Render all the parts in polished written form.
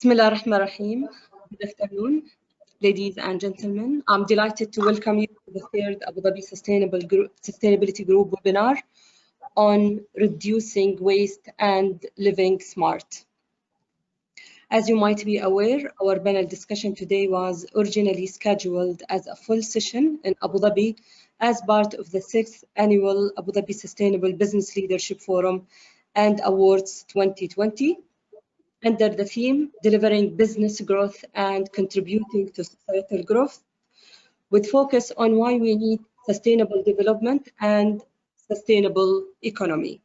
Bismillah ar-Rahman ar-Rahim. Good afternoon, ladies and gentlemen. I'm delighted to welcome you to the third Abu Dhabi Sustainability Group webinar on reducing waste and living smart. As you might be aware, our panel discussion today was originally scheduled as a full session in Abu Dhabi as part of the 6th Annual Abu Dhabi Sustainable Business Leadership Forum and Awards 2020. Under the theme, delivering business growth and contributing to societal growth, with focus on why we need sustainable development and sustainable economy.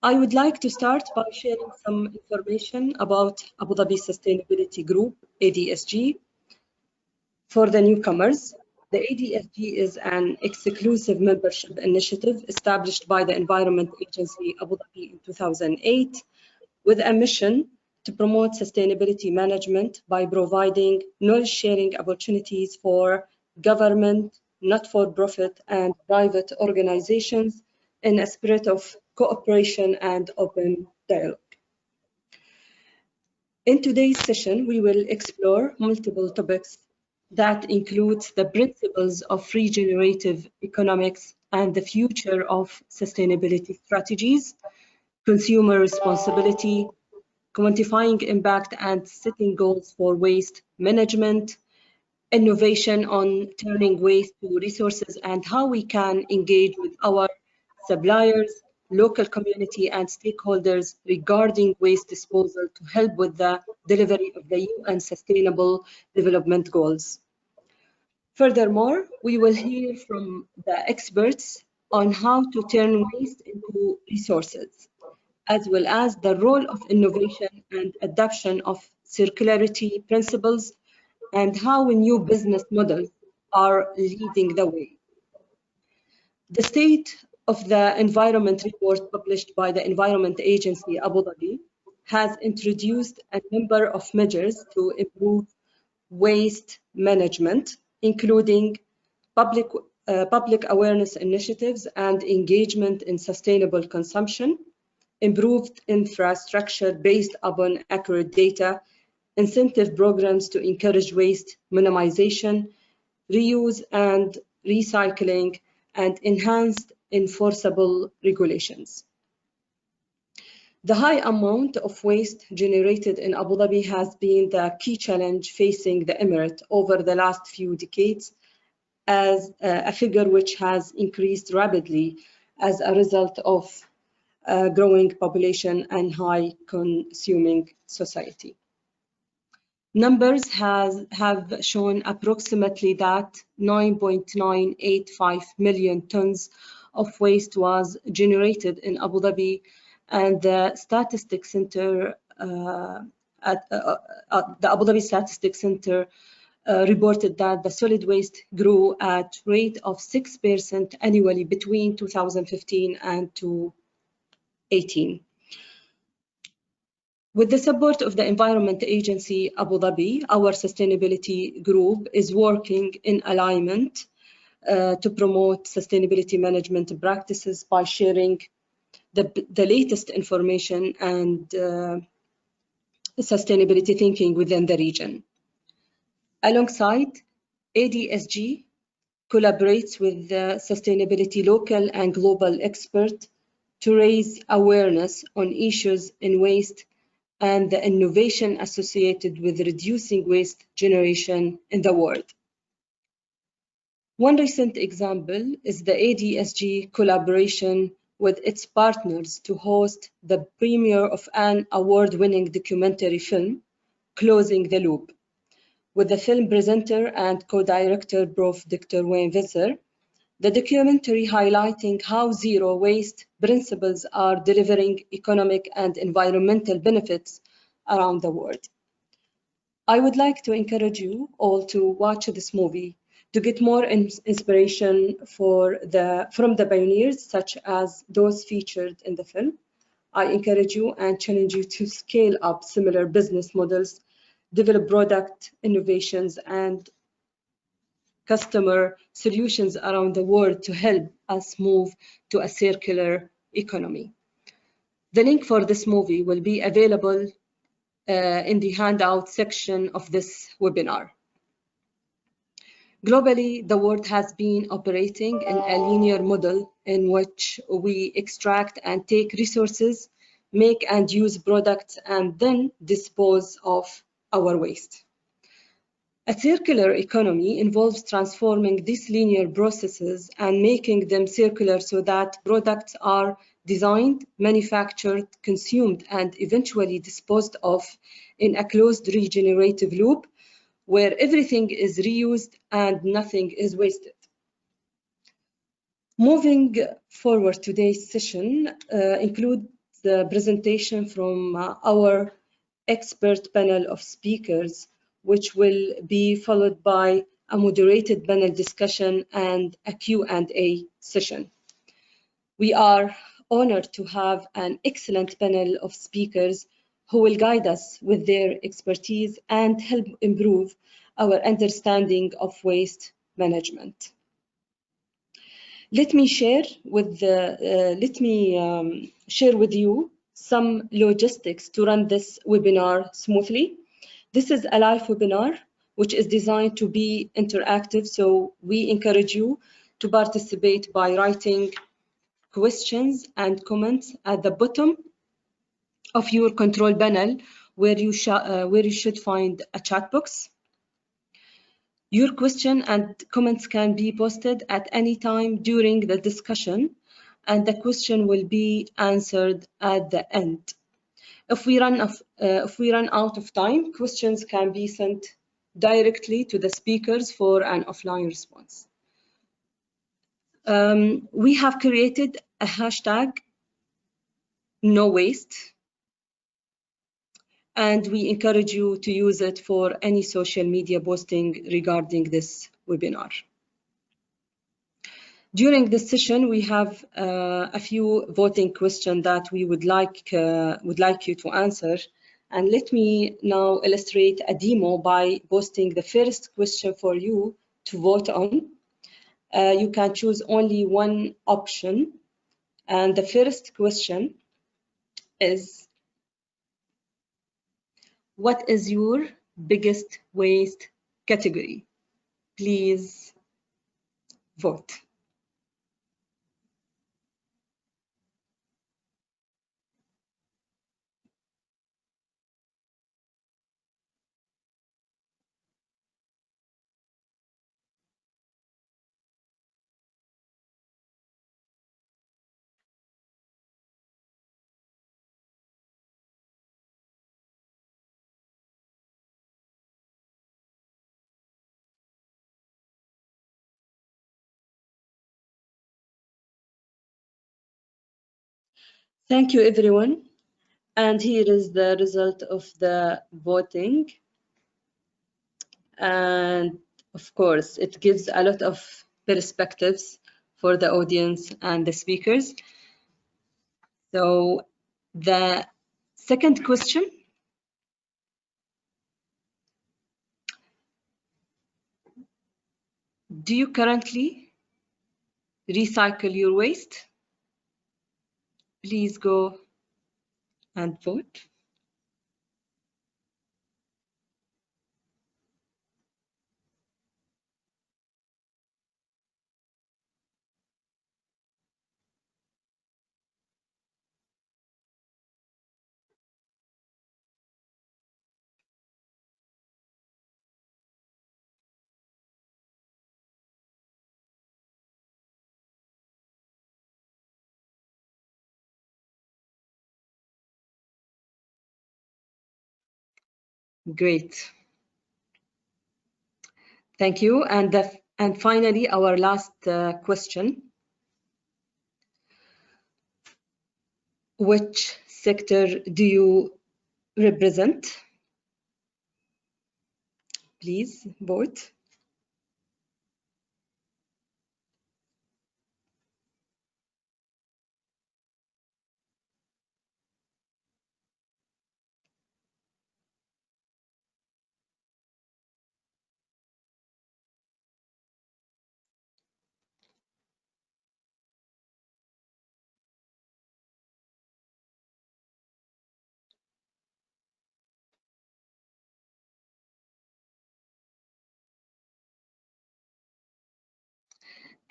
I would like to start by sharing some information about Abu Dhabi Sustainability Group, ADSG. For the newcomers, the ADSG is an exclusive membership initiative established by the Environment Agency Abu Dhabi in 2008, with a mission to promote sustainability management by providing knowledge-sharing opportunities for government, not-for-profit, and private organizations in a spirit of cooperation and open dialogue. In today's session, we will explore multiple topics that include the principles of regenerative economics and the future of sustainability strategies, consumer responsibility, quantifying impact and setting goals for waste management, innovation on turning waste to resources, and how we can engage with our suppliers, local community, and stakeholders regarding waste disposal to help with the delivery of the UN Sustainable Development Goals. Furthermore, we will hear from the experts on how to turn waste into resources, as well as the role of innovation and adoption of circularity principles and how new business models are leading the way. The State of the Environment report published by the Environment Agency Abu Dhabi has introduced a number of measures to improve waste management, including public awareness initiatives and engagement in sustainable consumption, improved infrastructure based upon accurate data, incentive programs to encourage waste minimization, reuse and recycling, and enhanced enforceable regulations. The high amount of waste generated in Abu Dhabi has been the key challenge facing the Emirate over the last few decades, as a figure which has increased rapidly as a result of growing population and high consuming society. Numbers have shown approximately that 9.985 million tons of waste was generated in Abu Dhabi, and the Statistics Center the Abu Dhabi Statistics Center reported that the solid waste grew at rate of 6% annually between 2015 and 2018. With the support of the Environment Agency Abu Dhabi, our sustainability group is working in alignment to promote sustainability management practices by sharing the latest information and sustainability thinking within the region. Alongside, ADSG collaborates with the sustainability local and global experts to raise awareness on issues in waste and the innovation associated with reducing waste generation in the world. One recent example is the ADSG collaboration with its partners to host the premiere of an award-winning documentary film, Closing the Loop, with the film presenter and co-director Prof. Dr. Wayne Visser. The documentary highlighting how zero waste principles are delivering economic and environmental benefits around the world. I would like to encourage you all to watch this movie to get more inspiration from the pioneers, such as those featured in the film. I encourage you and challenge you to scale up similar business models, develop product innovations and customer solutions around the world to help us move to a circular economy. The link for this movie will be available in the handout section of this webinar. Globally, the world has been operating in a linear model in which we extract and take resources, make and use products, and then dispose of our waste. A circular economy involves transforming these linear processes and making them circular so that products are designed, manufactured, consumed, and eventually disposed of in a closed regenerative loop where everything is reused and nothing is wasted. Moving forward, today's session includes the presentation from our expert panel of speakers, which will be followed by a moderated panel discussion and a Q&A session. We are honored to have an excellent panel of speakers who will guide us with their expertise and help improve our understanding of waste management. Let me share with you some logistics to run this webinar smoothly. This is a live webinar, which is designed to be interactive, so we encourage you to participate by writing questions and comments at the bottom of your control panel, where you should find a chat box. Your question and comments can be posted at any time during the discussion, and the question will be answered at the end. If we run out of time, questions can be sent directly to the speakers for an offline response. We have created a hashtag no waste, and we encourage you to use it for any social media posting regarding this webinar. During this session, we have a few voting questions that we would like you to answer. And let me now illustrate a demo by posting the first question for you to vote on. You can choose only one option. And the first question is, what is your biggest waste category? Please vote. Thank you, everyone. And here is the result of the voting. And of course, it gives a lot of perspectives for the audience and the speakers. So the second question, do you currently recycle your waste? Please go and vote. Great. Thank you. And finally, our last question. Which sector do you represent? Please vote.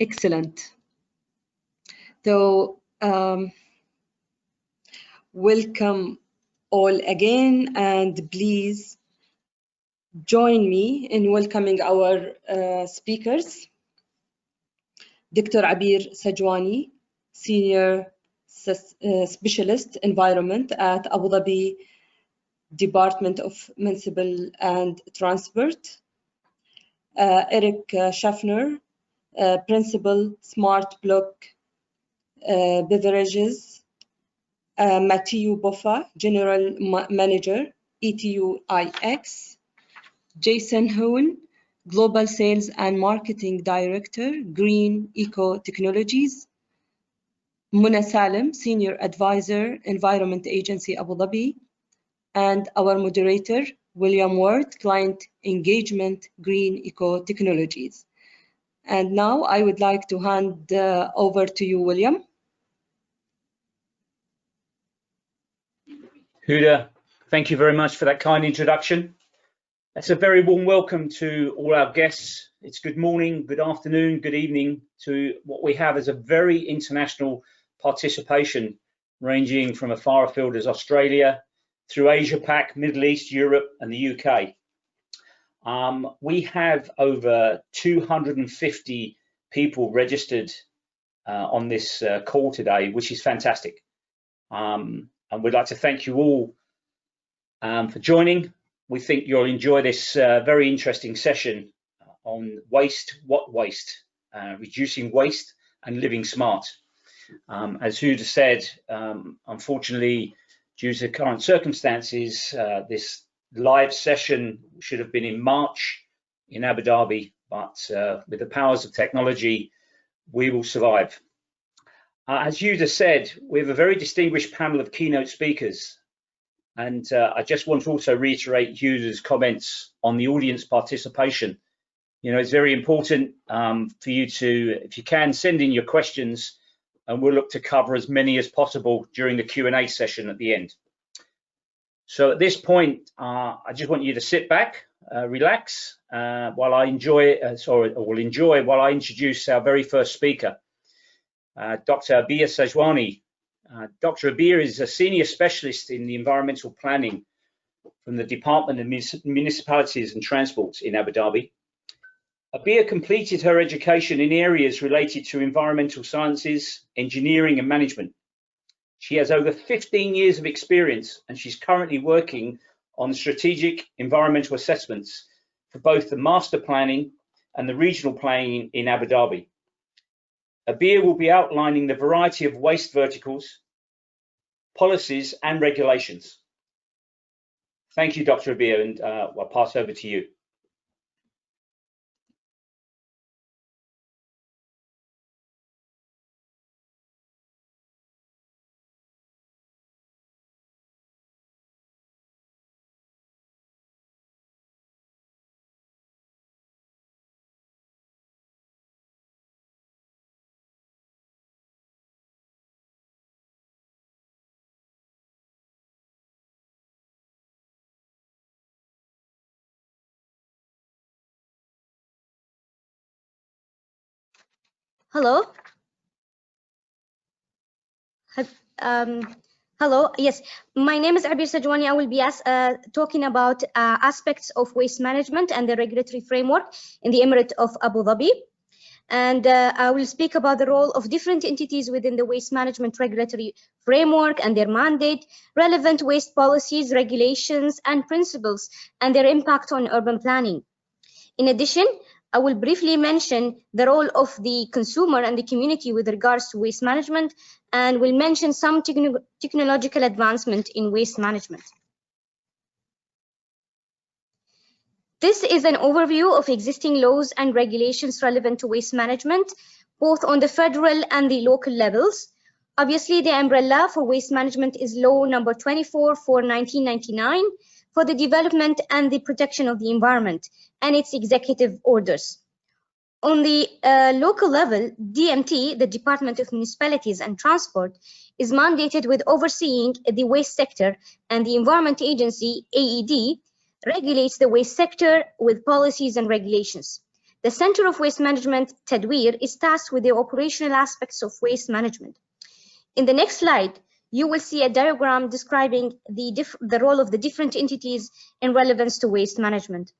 Excellent. So, welcome all again, and please join me in welcoming our speakers. Dr. Abir Sajwani, Senior Specialist Environment at Abu Dhabi Department of Municipal and Transport. Eric Schaffner, Principal Smart Block Beverages. Mateo Buffer, General Manager, ETUIX. Jason Cohen, Global Sales and Marketing Director, Green Eco Technologies. Muna Salim, Senior Advisor, Environment Agency, Abu Dhabi. And our moderator, William Ward, Client Engagement, Green Eco Technologies. And now I would like to hand over to you, William. Huda, thank you very much for that kind introduction. That's a very warm welcome to all our guests. It's good morning, good afternoon, good evening to what we have as a very international participation, ranging from as far afield as Australia, through Asia Pac, Middle East, Europe, and the UK. We have over 250 people registered on this call today, which is fantastic. And we'd like to thank you all for joining. We think you'll enjoy this very interesting session on waste, reducing waste and living smart. As Huda said, unfortunately, due to current circumstances, this live session should have been in March in Abu Dhabi, but with the powers of technology, we will survive. As Huda said, we have a very distinguished panel of keynote speakers. And I just want to also reiterate Huda's comments on the audience participation. You know, it's very important for you to, if you can, send in your questions, and we'll look to cover as many as possible during the Q&A session at the end. So at this point, I just want you to sit back, relax, while I enjoy while I introduce our very first speaker, Dr. Abir Sajwani. Dr. Abir is a senior specialist in the environmental planning from the Department of Municipalities and Transport in Abu Dhabi. Abir completed her education in areas related to environmental sciences, engineering and management. She has over 15 years of experience, and she's currently working on strategic environmental assessments for both the master planning and the regional planning in Abu Dhabi. Abir will be outlining the variety of waste verticals, policies and regulations. Thank you, Dr. Abir, and I'll pass over to you. Hello. Hello. Yes, my name is Abir Sajwani. I will be talking about aspects of waste management and the regulatory framework in the Emirate of Abu Dhabi. And I will speak about the role of different entities within the waste management regulatory framework and their mandate, relevant waste policies, regulations, and principles, and their impact on urban planning. In addition, I will briefly mention the role of the consumer and the community with regards to waste management, and will mention some technological advancement in waste management. This is an overview of existing laws and regulations relevant to waste management, both on the federal and the local levels. Obviously, the umbrella for waste management is Law number 24 for 1999 for the development and the protection of the environment, and its executive orders. On the local level, DMT, the Department of Municipalities and Transport, is mandated with overseeing the waste sector, and the Environment Agency, AED, regulates the waste sector with policies and regulations. The Center of Waste Management, Tadweer, is tasked with the operational aspects of waste management. In the next slide, you will see a diagram describing the role of the different entities in relevance to waste management.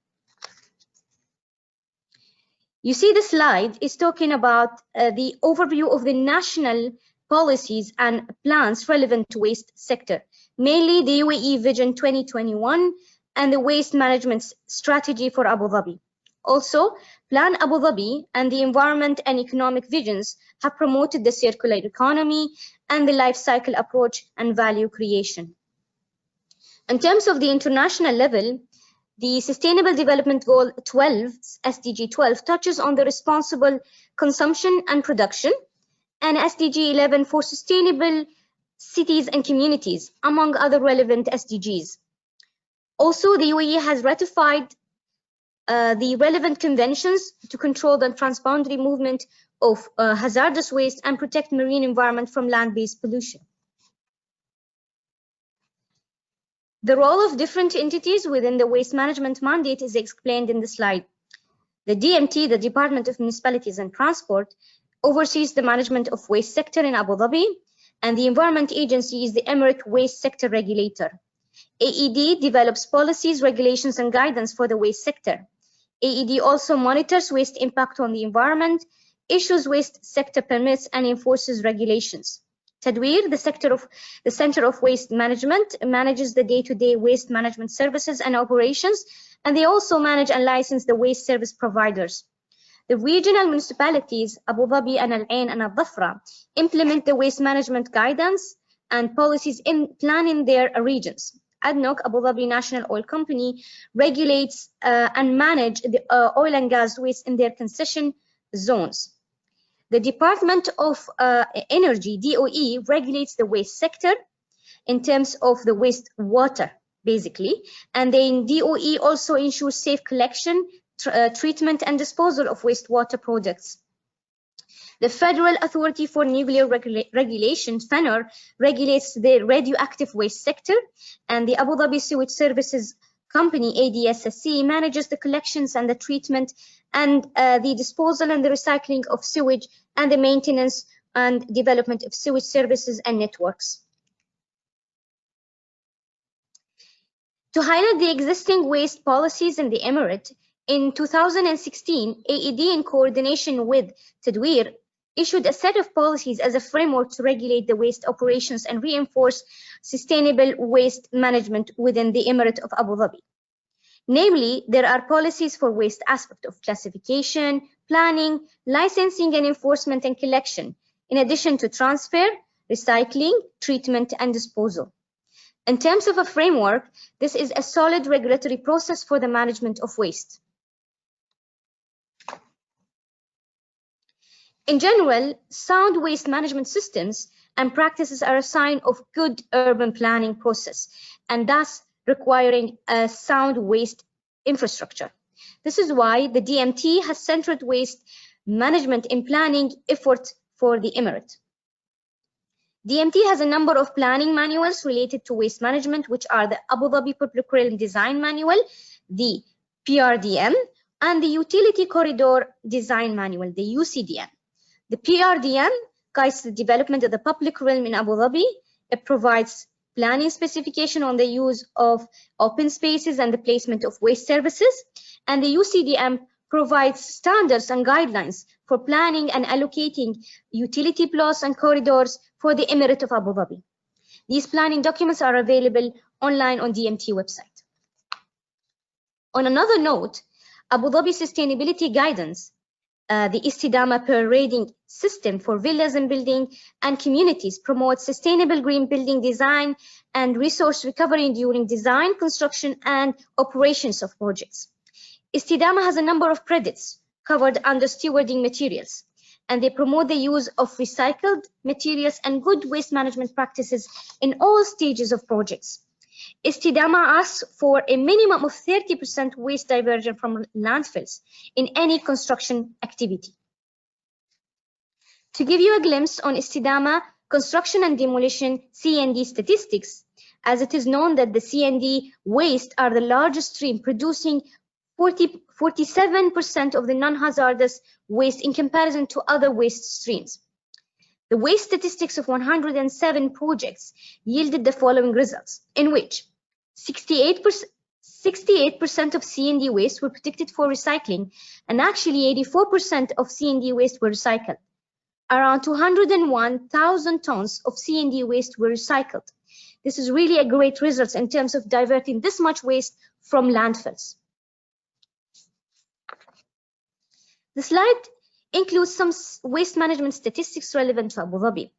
You see the slide is talking about the overview of the national policies and plans relevant to waste sector, mainly the UAE Vision 2021 and the waste management strategy for Abu Dhabi. Also, Plan Abu Dhabi and the environment and economic visions have promoted the circular economy and the life cycle approach and value creation. In terms of the international level, the Sustainable Development Goal 12, SDG 12, touches on the responsible consumption and production, and SDG 11 for sustainable cities and communities, among other relevant SDGs. Also, the UAE has ratified the relevant conventions to control the transboundary movement of hazardous waste and protect marine environment from land-based pollution. The role of different entities within the waste management mandate is explained in the slide. The DMT, the Department of Municipalities and Transport, oversees the management of waste sector in Abu Dhabi, and the Environment Agency is the Emirate Waste Sector Regulator. AED develops policies, regulations, and guidance for the waste sector. AED also monitors waste impact on the environment, issues waste sector permits, and enforces regulations. Tadweer, the Center of Waste Management, manages the day-to-day waste management services and operations, and they also manage and license the waste service providers. The regional municipalities, Abu Dhabi and Al Ain and Al Dhafra, implement the waste management guidance and policies in planning their regions. ADNOC, Abu Dhabi National Oil Company, regulates and manages the oil and gas waste in their concession zones. The Department of Energy, DOE, regulates the waste sector in terms of the waste water, basically, and then DOE also ensures safe collection, treatment, and disposal of wastewater products. The Federal Authority for Nuclear Regulation, FENUR, regulates the radioactive waste sector, and the Abu Dhabi Sewage Services Company, ADSG, manages the collections and the treatment and the disposal and the recycling of sewage and the maintenance and development of sewage services and networks. To highlight the existing waste policies in the Emirate, in 2016, AED, in coordination with Tadweer, issued a set of policies as a framework to regulate the waste operations and reinforce sustainable waste management within the Emirate of Abu Dhabi. Namely, there are policies for waste aspect of classification, planning, licensing and enforcement and collection, in addition to transfer, recycling, treatment and disposal. In terms of a framework, this is a solid regulatory process for the management of waste. In general, sound waste management systems and practices are a sign of good urban planning process, and thus requiring a sound waste infrastructure. This is why the DMT has centered waste management in planning efforts for the Emirate. DMT has a number of planning manuals related to waste management, which are the Abu Dhabi Public Realm Design Manual, the PRDM, and the Utility Corridor Design Manual, the UCDM. The PRDM guides the development of the public realm in Abu Dhabi. It provides planning specification on the use of open spaces and the placement of waste services. And the UCDM provides standards and guidelines for planning and allocating utility plots and corridors for the Emirate of Abu Dhabi. These planning documents are available online on DMT website. On another note, Abu Dhabi Sustainability Guidance, the Istidama per rating system for villas and building and communities, promotes sustainable green building design and resource recovery during design, construction, and operations of projects. Istidama has a number of credits covered under stewarding materials, and they promote the use of recycled materials and good waste management practices in all stages of projects. Istidama asks for a minimum of 30% waste diversion from landfills in any construction activity. To give you a glimpse on Istidama construction and demolition C&D statistics, as it is known that the C&D waste are the largest stream, producing 47% of the non-hazardous waste in comparison to other waste streams. The waste statistics of 107 projects yielded the following results, in which 68% of C&D waste were predicted for recycling, and actually 84% of C&D waste were recycled. Around 201,000 tons of C&D waste were recycled. This is really a great result in terms of diverting this much waste from landfills. The slide includes some waste management statistics relevant to Abu Dhabi.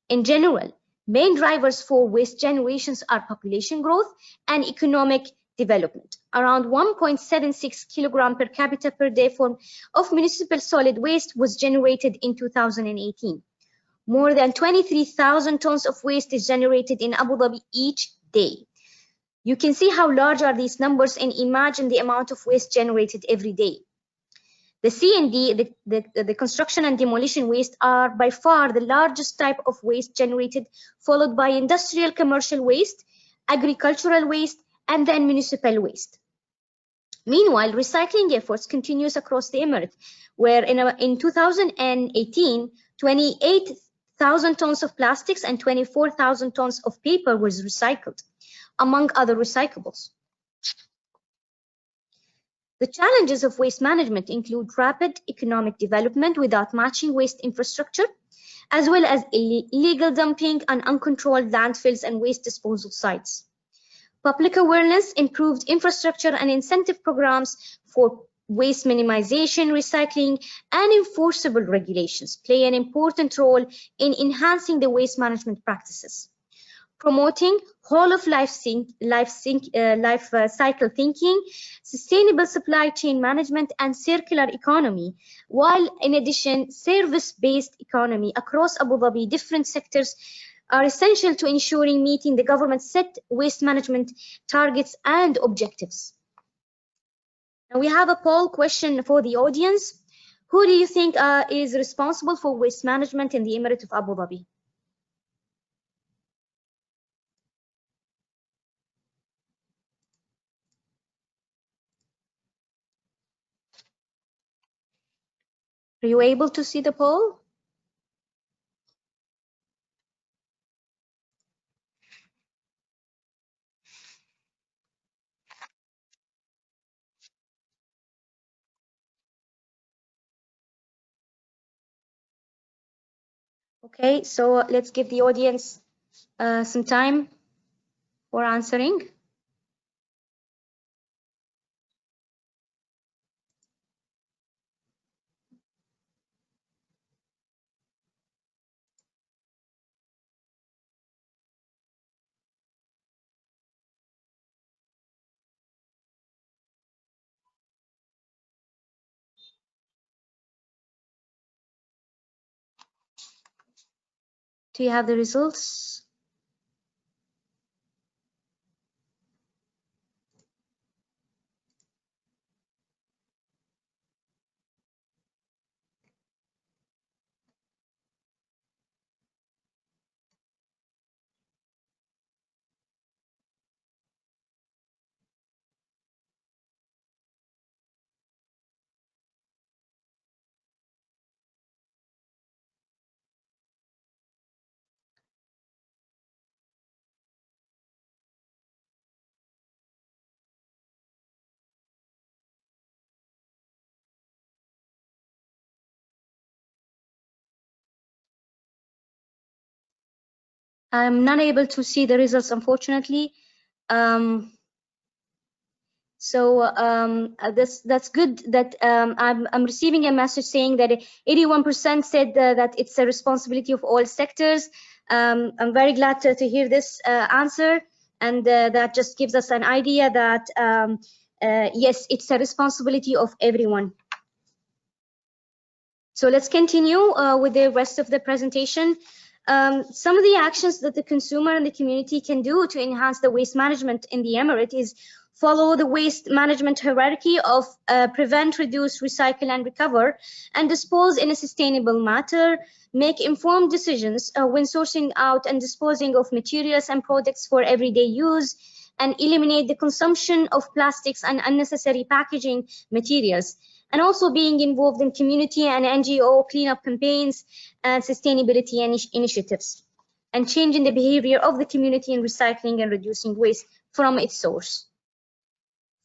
In general, main drivers for waste generations are population growth and economic development. Around 1.76 kilogram per capita per day of municipal solid waste was generated in 2018. More than 23,000 tons of waste is generated in Abu Dhabi each day. You can see how large are these numbers and imagine the amount of waste generated every day. The C&D, the construction and demolition waste, are by far the largest type of waste generated, followed by industrial commercial waste, agricultural waste, and then municipal waste. Meanwhile, recycling efforts continues across the Emirate, where in 2018, 28,000 tons of plastics and 24,000 tons of paper was recycled, among other recyclables. The challenges of waste management include rapid economic development without matching waste infrastructure, as well as illegal dumping and uncontrolled landfills and waste disposal sites. Public awareness, improved infrastructure, and incentive programs for waste minimization, recycling, and enforceable regulations play an important role in enhancing the waste management practices. Promoting whole-of-life cycle thinking, sustainable supply chain management, and circular economy, while in addition, service-based economy across Abu Dhabi, different sectors are essential to ensuring meeting the government's set waste management targets and objectives. Now we have a poll question for the audience. Who do you think is responsible for waste management in the Emirate of Abu Dhabi? Are you able to see the poll? Okay, so let's give the audience some time for answering. Do you have the results? I'm not able to see the results, unfortunately. That's good that I'm receiving a message saying that 81% said that it's a responsibility of all sectors. I'm very glad to hear this answer, and that just gives us an idea that yes, it's a responsibility of everyone. So let's continue with the rest of the presentation. Some of the actions that the consumer and the community can do to enhance the waste management in the Emirate is follow the waste management hierarchy of prevent, reduce, recycle, and recover, and dispose in a sustainable manner, make informed decisions when sourcing out and disposing of materials and products for everyday use, and eliminate the consumption of plastics and unnecessary packaging materials, and also being involved in community and NGO cleanup campaigns and sustainability initiatives, and changing the behavior of the community in recycling and reducing waste from its source.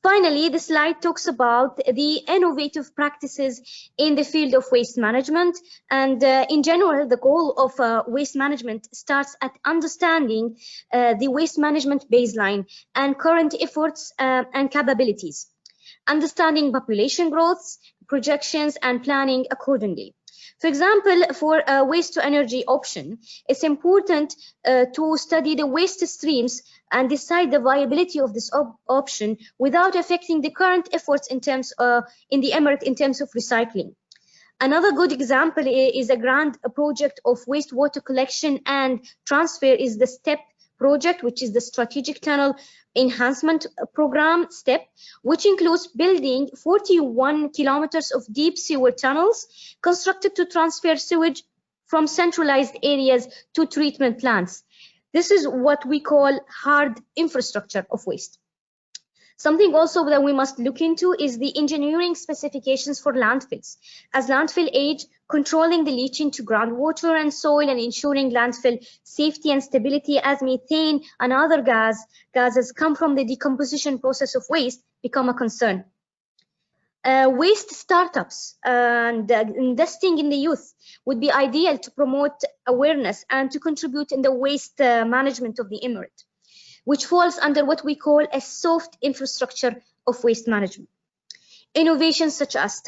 Finally, the slide talks about the innovative practices in the field of waste management. And in general, the goal of waste management starts at understanding the waste management baseline and current efforts and capabilities, understanding population growths, projections, and planning accordingly. For example, for a waste to energy option, it's important to study the waste streams and decide the viability of this option without affecting the current efforts in terms in the Emirate in terms of recycling. Another good example is a grand project of wastewater collection and transfer is the STEP project, which is the Strategic Tunnel Enhancement Program, STEP, which includes building 41 kilometers of deep sewer tunnels constructed to transfer sewage from centralized areas to treatment plants. This is what we call hard infrastructure of waste. Something also that we must look into is the engineering specifications for landfills. As landfill age, controlling the leaching to groundwater and soil and ensuring landfill safety and stability as methane and other gases come from the decomposition process of waste become a concern. Waste startups and investing in the youth would be ideal to promote awareness and to contribute in the waste management of the Emirate, which falls under what we call a soft infrastructure of waste management. Innovations such as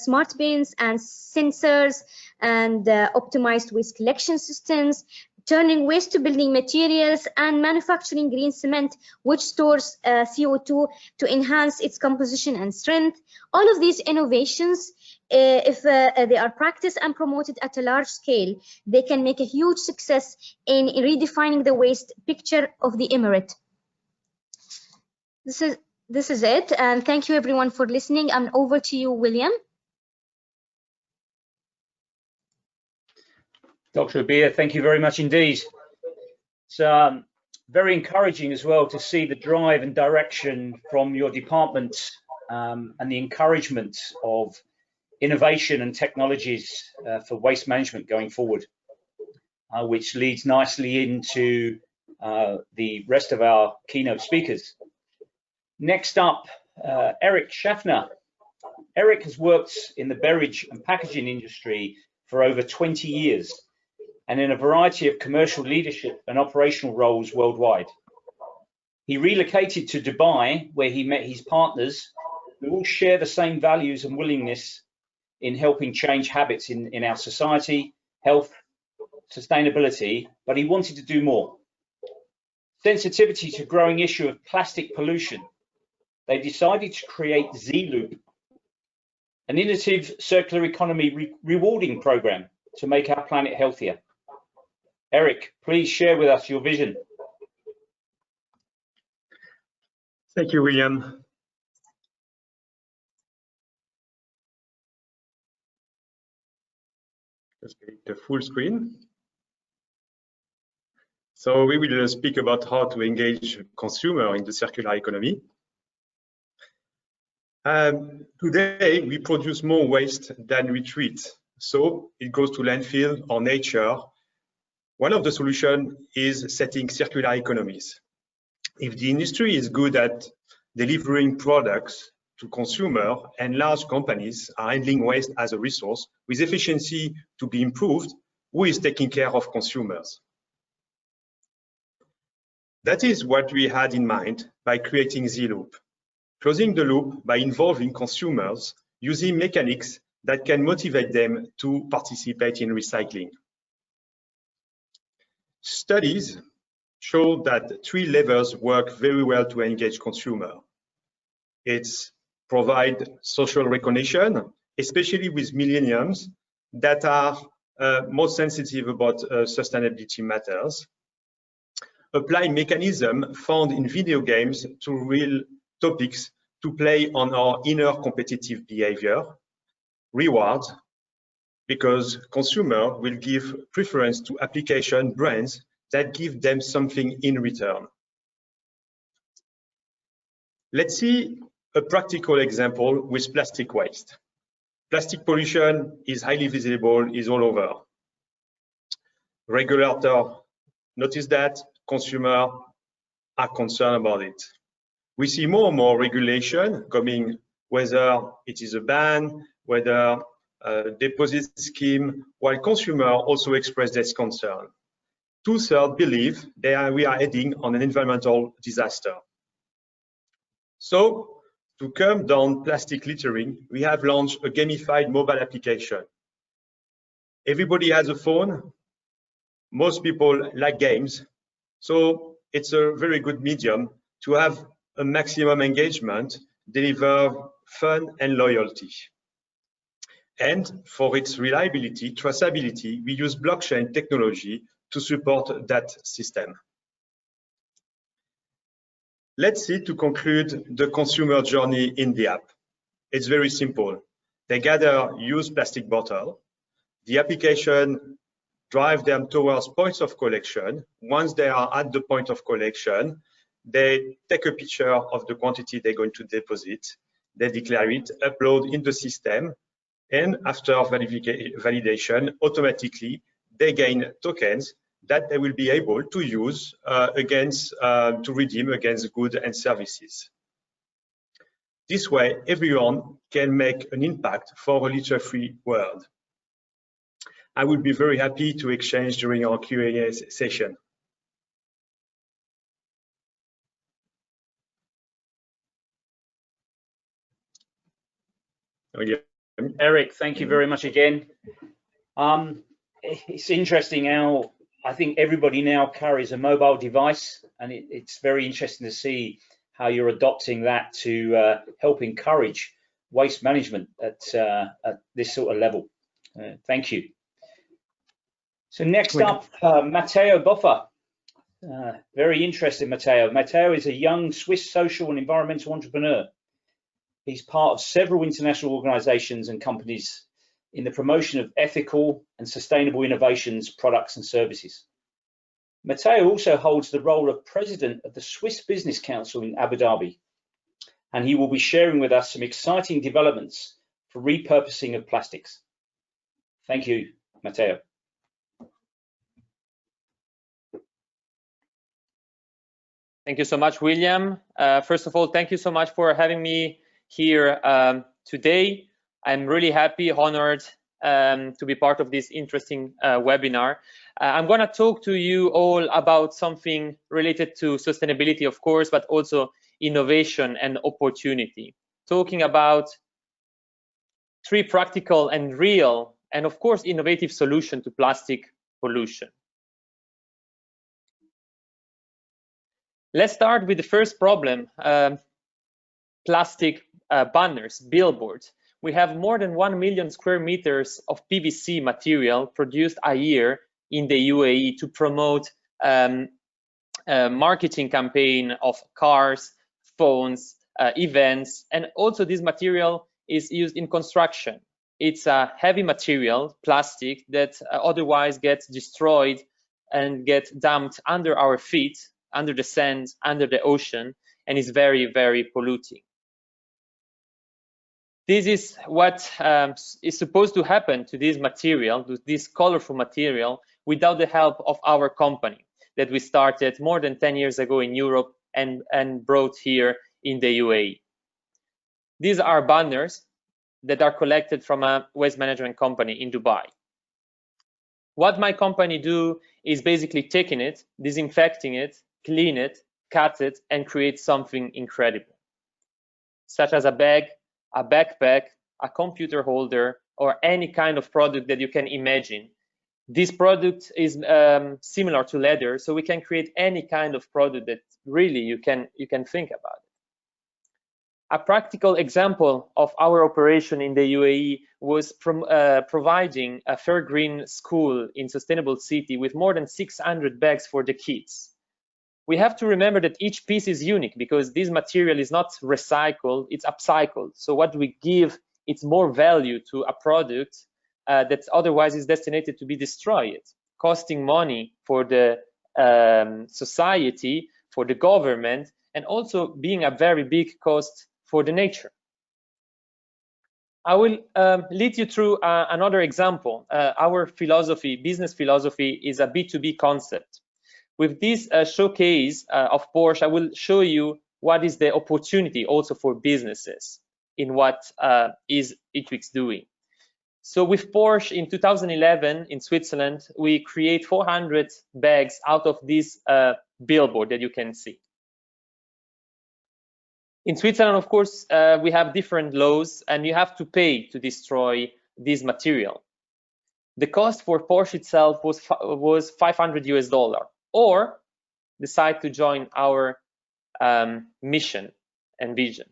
smart bins and sensors and optimized waste collection systems, turning waste to building materials, and manufacturing green cement, which stores CO2 to enhance its composition and strength. All of these innovations, if they are practiced and promoted at a large scale, they can make a huge success in redefining the waste picture of the Emirate. This is it, and thank you everyone for listening. And over to you, William. Dr. Abir, thank you very much indeed. It's very encouraging as well to see the drive and direction from your department and the encouragement of innovation and technologies for waste management going forward, which leads nicely into the rest of our keynote speakers. Next up, Eric Schaffner. Eric has worked in the beverage and packaging industry for over 20 years and in a variety of commercial leadership and operational roles worldwide. He relocated to Dubai, where he met his partners who all share the same values and willingness in helping change habits in our society, health, sustainability, but he wanted to do more. Sensitivity to growing issue of plastic pollution, they decided to create Z-Loop, an innovative circular economy rewarding program to make our planet healthier. Eric, please share with us your vision. Thank you, William. Let's get the full screen. So we will speak about how to engage consumer in the circular economy. Today, we produce more waste than we treat. So it goes to landfill or nature. One of the solutions is setting circular economies. If the industry is good at delivering products to consumer and large companies are handling waste as a resource with efficiency to be improved, who is taking care of consumers? That is what we had in mind by creating Z-Loop, closing the loop by involving consumers using mechanics that can motivate them to participate in recycling. Studies show that 3 levers work very well to engage consumer. It's provide social recognition, especially with millennials that are more sensitive about sustainability matters. Apply mechanism found in video games to real topics to play on our inner competitive behavior. Reward, because consumer will give preference to application brands that give them something in return. Let's see a practical example with plastic waste. Plastic pollution is highly visible, is all over. Regulator notice that, consumers are concerned about it. We see more and more regulation coming, whether it is a ban, whether a deposit scheme, while consumers also express their concern. 2/3 believe we are heading on an environmental disaster. So, to calm down plastic littering, we have launched a gamified mobile application. Everybody has a phone. Most people like games. So it's a very good medium to have a maximum engagement, deliver fun and loyalty. And for its reliability, traceability, we use blockchain technology to support that system. Let's see, to conclude the consumer journey in the app. It's very simple. They gather used plastic bottle. The application drive them towards points of collection. Once they are at the point of collection, they take a picture of the quantity they're going to deposit. They declare it, upload in the system, and after validation, automatically they gain tokens that they will be able to use to redeem against goods and services. This way, everyone can make an impact for a litter-free world. I would be very happy to exchange during our Q&A session. Eric, thank you very much again. It's interesting how I think everybody now carries a mobile device, and it's very interesting to see how you're adopting that to help encourage waste management at this sort of level. Thank you. So next up, Mateo Buffer. Very interesting, Mateo. Mateo is a young Swiss social and environmental entrepreneur. He's part of several international organizations and companies in the promotion of ethical and sustainable innovations, products and services. Mateo also holds the role of president of the Swiss Business Council in Abu Dhabi, and he will be sharing with us some exciting developments for repurposing of plastics. Thank you, Mateo. Thank you so much, William. First of all, thank you so much for having me here today. I'm really happy, honored to be part of this interesting webinar. I'm going to talk to you all about something related to sustainability, of course, but also innovation and opportunity. Talking about 3 practical and real, and of course, innovative solutions to plastic pollution. Let's start with the first problem, plastic banners, billboards. We have more than 1 million square meters of PVC material produced a year in the UAE to promote a marketing campaign of cars, phones, events, and also this material is used in construction. It's a heavy material, plastic, that otherwise gets destroyed and gets dumped under our feet, under the sand, under the ocean, and is very, very polluting. This is what is supposed to happen to this material, to this colorful material, without the help of our company that we started more than 10 years ago in Europe and brought here in the UAE. These are banners that are collected from a waste management company in Dubai. What my company do is basically taking it, disinfecting it, clean it, cut it, and create something incredible, such as a bag, a backpack, a computer holder, or any kind of product that you can imagine. This product is similar to leather, so we can create any kind of product that really you can think about it. A practical example of our operation in the UAE was from providing a fair green school in sustainable city with more than 600 bags for the kids. We have to remember that each piece is unique because this material is not recycled, it's upcycled. So what we give, it's more value to a product that otherwise is destined to be destroyed, costing money for the society, for the government, and also being a very big cost for the nature. I will lead you through another example. Our philosophy, business philosophy, is a B2B concept. With this showcase of Porsche, I will show you what is the opportunity also for businesses in what is Itwix doing. So with Porsche in 2011 in Switzerland, we create 400 bags out of this billboard that you can see. In Switzerland, of course, we have different laws and you have to pay to destroy this material. The cost for Porsche itself was $500 US, or decide to join our mission and vision.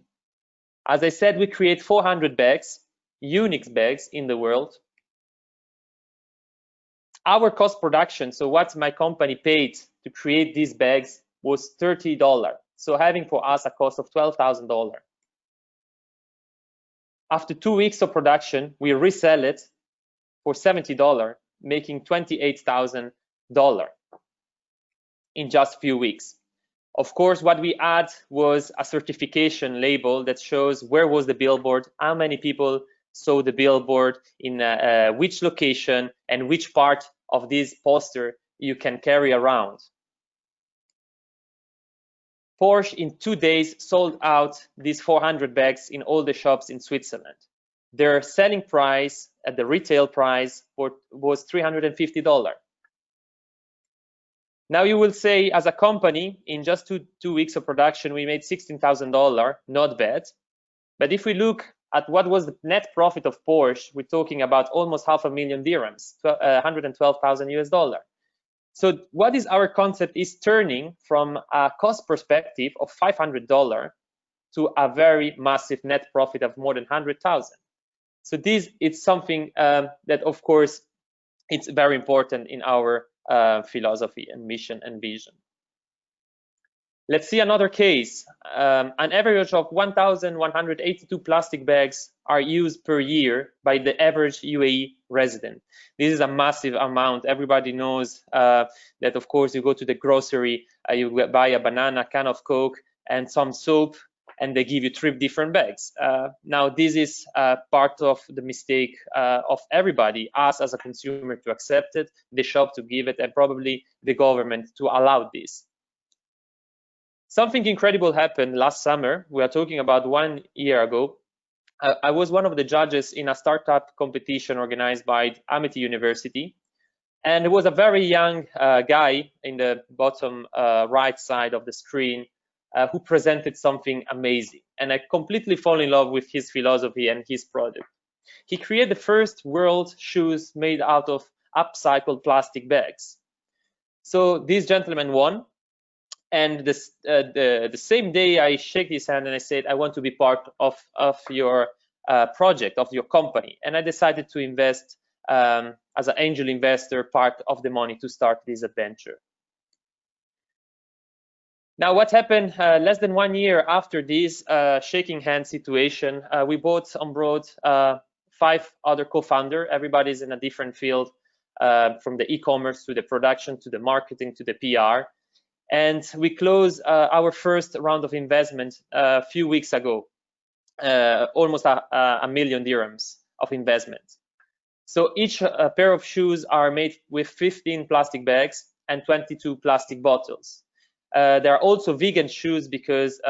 As I said, we create 400 bags, unique bags in the world. Our cost production, so what my company paid to create these bags, was $30. So having for us a cost of $12,000. After 2 weeks of production, we resell it for $70, making $28,000 in just a few weeks. Of course, what we add was a certification label that shows where was the billboard, how many people saw the billboard, in which location, and which part of this poster you can carry around. Porsche in 2 days sold out these 400 bags in all the shops in Switzerland. Their selling price at the retail price was $350. Now you will say, as a company, in just two weeks of production, we made $16,000, not bad. But if we look at what was the net profit of Porsche, we're talking about almost 500,000 dirhams, $112,000 US. So what is our concept is turning from a cost perspective of $500 to a very massive net profit of more than 100,000. So this is something that, of course, it's very important in our philosophy and mission and vision. Let's see another case. An average of 1,182 plastic bags are used per year by the average UAE resident. This is a massive amount. Everybody knows that, of course, you go to the grocery, you buy a banana, can of Coke, and some soap, and they give you 3 different bags. Now, this is part of the mistake of everybody, us as a consumer to accept it, the shop to give it, and probably the government to allow this. Something incredible happened last summer. We are talking about 1 year ago. I was one of the judges in a startup competition organized by Amity University. And there was a very young guy in the bottom right side of the screen who presented something amazing. And I completely fall in love with his philosophy and his product. He created the first world shoes made out of upcycled plastic bags. So this gentleman won. And the same day, I shake his hand and I said, I want to be part of your project, of your company. And I decided to invest as an angel investor part of the money to start this adventure. Now, what happened less than 1 year after this shaking hand situation, we brought on board 5 other co-founders. Everybody's in a different field, from the e-commerce to the production to the marketing to the PR. And we closed our first round of investment a few weeks ago, almost a million dirhams of investment. So each pair of shoes are made with 15 plastic bags and 22 plastic bottles. There are also vegan shoes because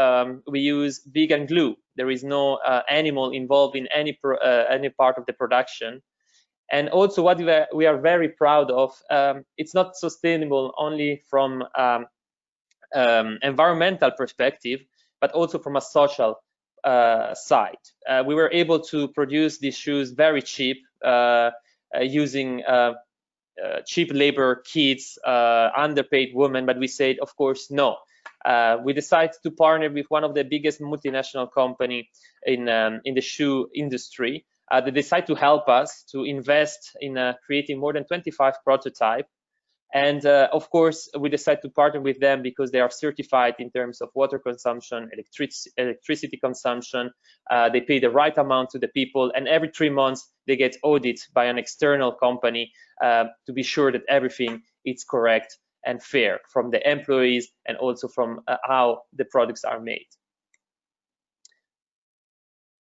we use vegan glue. There is no animal involved in any part of the production. And also what we are very proud of, it's not sustainable only from environmental perspective, but also from a social side. We were able to produce these shoes very cheap, using cheap labor kits, underpaid women, but we said, of course, no. We decided to partner with one of the biggest multinational company in the shoe industry. They decided to help us to invest in creating more than 25 prototypes. And of course, we decided to partner with them because they are certified in terms of water consumption, electricity consumption. They pay the right amount to the people, and every 3 months they get audited by an external company to be sure that everything is correct and fair from the employees and also from how the products are made.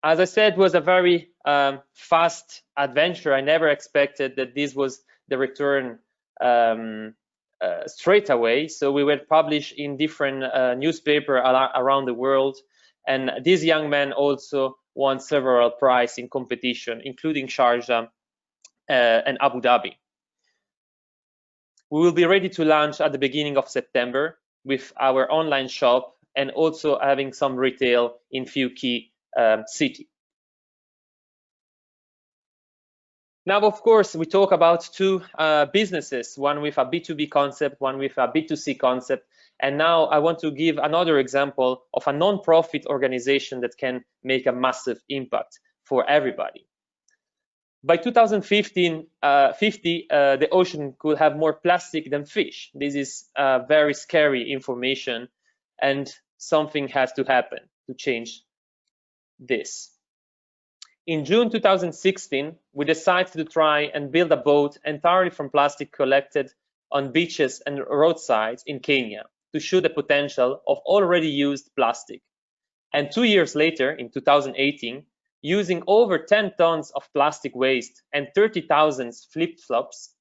As I said, it was a very fast adventure. I never expected that this was the return straight away. So we were published in different newspapers around the world. And this young man also won several prizes in competition, including Sharjah and Abu Dhabi. We will be ready to launch at the beginning of September with our online shop and also having some retail in few key cities. Now, of course, we talk about two businesses, one with a B2B concept, one with a B2C concept. And now I want to give another example of a non-profit organization that can make a massive impact for everybody. By 2050, the ocean could have more plastic than fish. This is very scary information, and something has to happen to change this. In June 2016, we decided to try and build a boat entirely from plastic collected on beaches and roadsides in Kenya to show the potential of already used plastic. And 2 years later, in 2018, using over 10 tons of plastic waste and 30,000 flip-flops,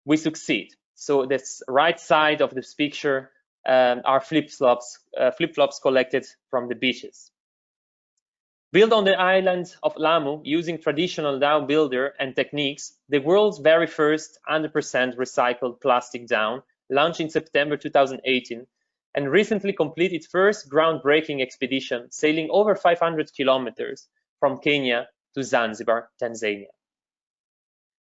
we succeed. So this right side of this picture are flip-flops collected from the beaches. Built on the island of Lamu using traditional down builder and techniques, the world's very first 100% recycled plastic down launched in September 2018 and recently completed its first groundbreaking expedition, sailing over 500 kilometers from Kenya to Zanzibar, Tanzania.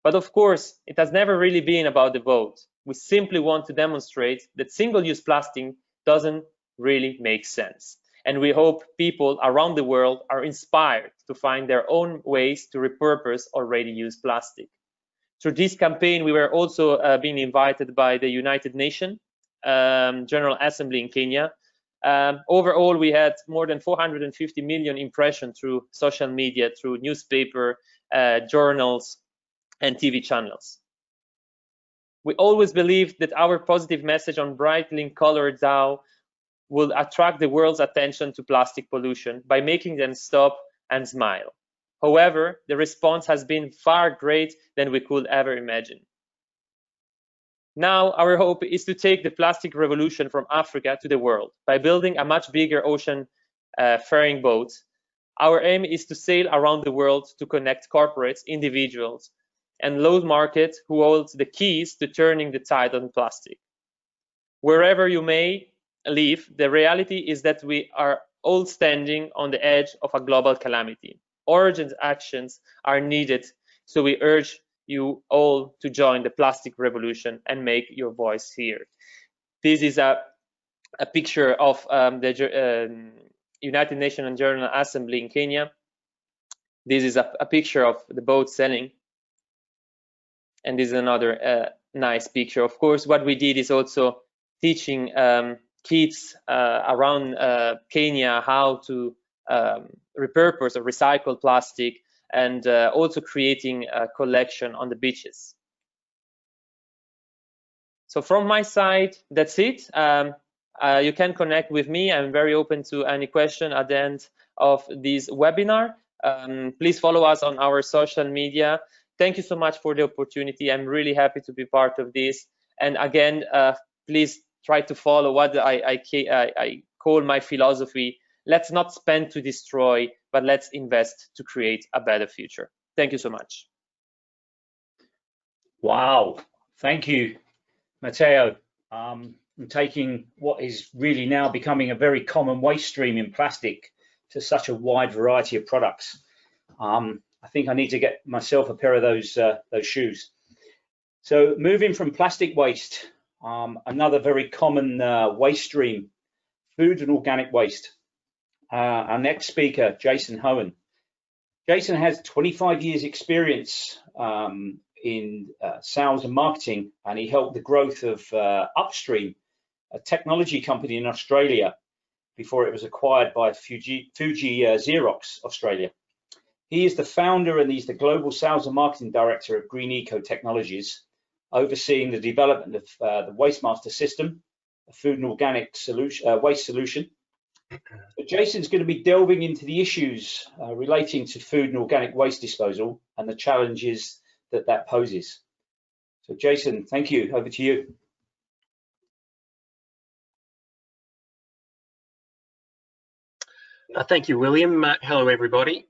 But of course, it has never really been about the boat. We simply want to demonstrate that single-use plastic doesn't really make sense. And we hope people around the world are inspired to find their own ways to repurpose already used plastic. Through this campaign, we were also being invited by the United Nations General Assembly in Kenya. Overall, we had more than 450 million impressions through social media, through newspaper, journals, and TV channels. We always believed that our positive message on brightly colored dhow will attract the world's attention to plastic pollution by making them stop and smile. However, the response has been far greater than we could ever imagine. Now, our hope is to take the plastic revolution from Africa to the world by building a much bigger ocean faring boat. Our aim is to sail around the world to connect corporates, individuals, and load market who holds the keys to turning the tide on plastic. Wherever you may live, the reality is that we are all standing on the edge of a global calamity. Urgent actions are needed, so we urge you all to join the plastic revolution and make your voice heard. This is a picture of the United Nations General Assembly in Kenya. This is a picture of the boat sailing. And this is another nice picture. Of course, what we did is also teaching kids around Kenya how to repurpose or recycle plastic, and also creating a collection on the beaches. So from my side, that's it. You can connect with me. I'm very open to any question at the end of this webinar. Please follow us on our social media. Thank you so much for the opportunity. I'm really happy to be part of this. And again, please try to follow what I call my philosophy. Let's not spend to destroy, but let's invest to create a better future. Thank you so much. Wow, thank you, Mateo. Taking what is really now becoming a very common waste stream in plastic to such a wide variety of products. I think I need to get myself a pair of those shoes. So moving from plastic waste, another very common waste stream, food and organic waste. Our next speaker, Jason Cohen. Jason has 25 years experience in sales and marketing, and he helped the growth of Upstream, a technology company in Australia, before it was acquired by Fuji Xerox Australia. He is the founder and he's the global sales and marketing director of Green Eco Technologies, overseeing the development of the Waste Master system, a food and organic waste solution. But Jason's going to be delving into the issues relating to food and organic waste disposal and the challenges that poses. So Jason, thank you. Over to you. Thank you, William. Hello, everybody.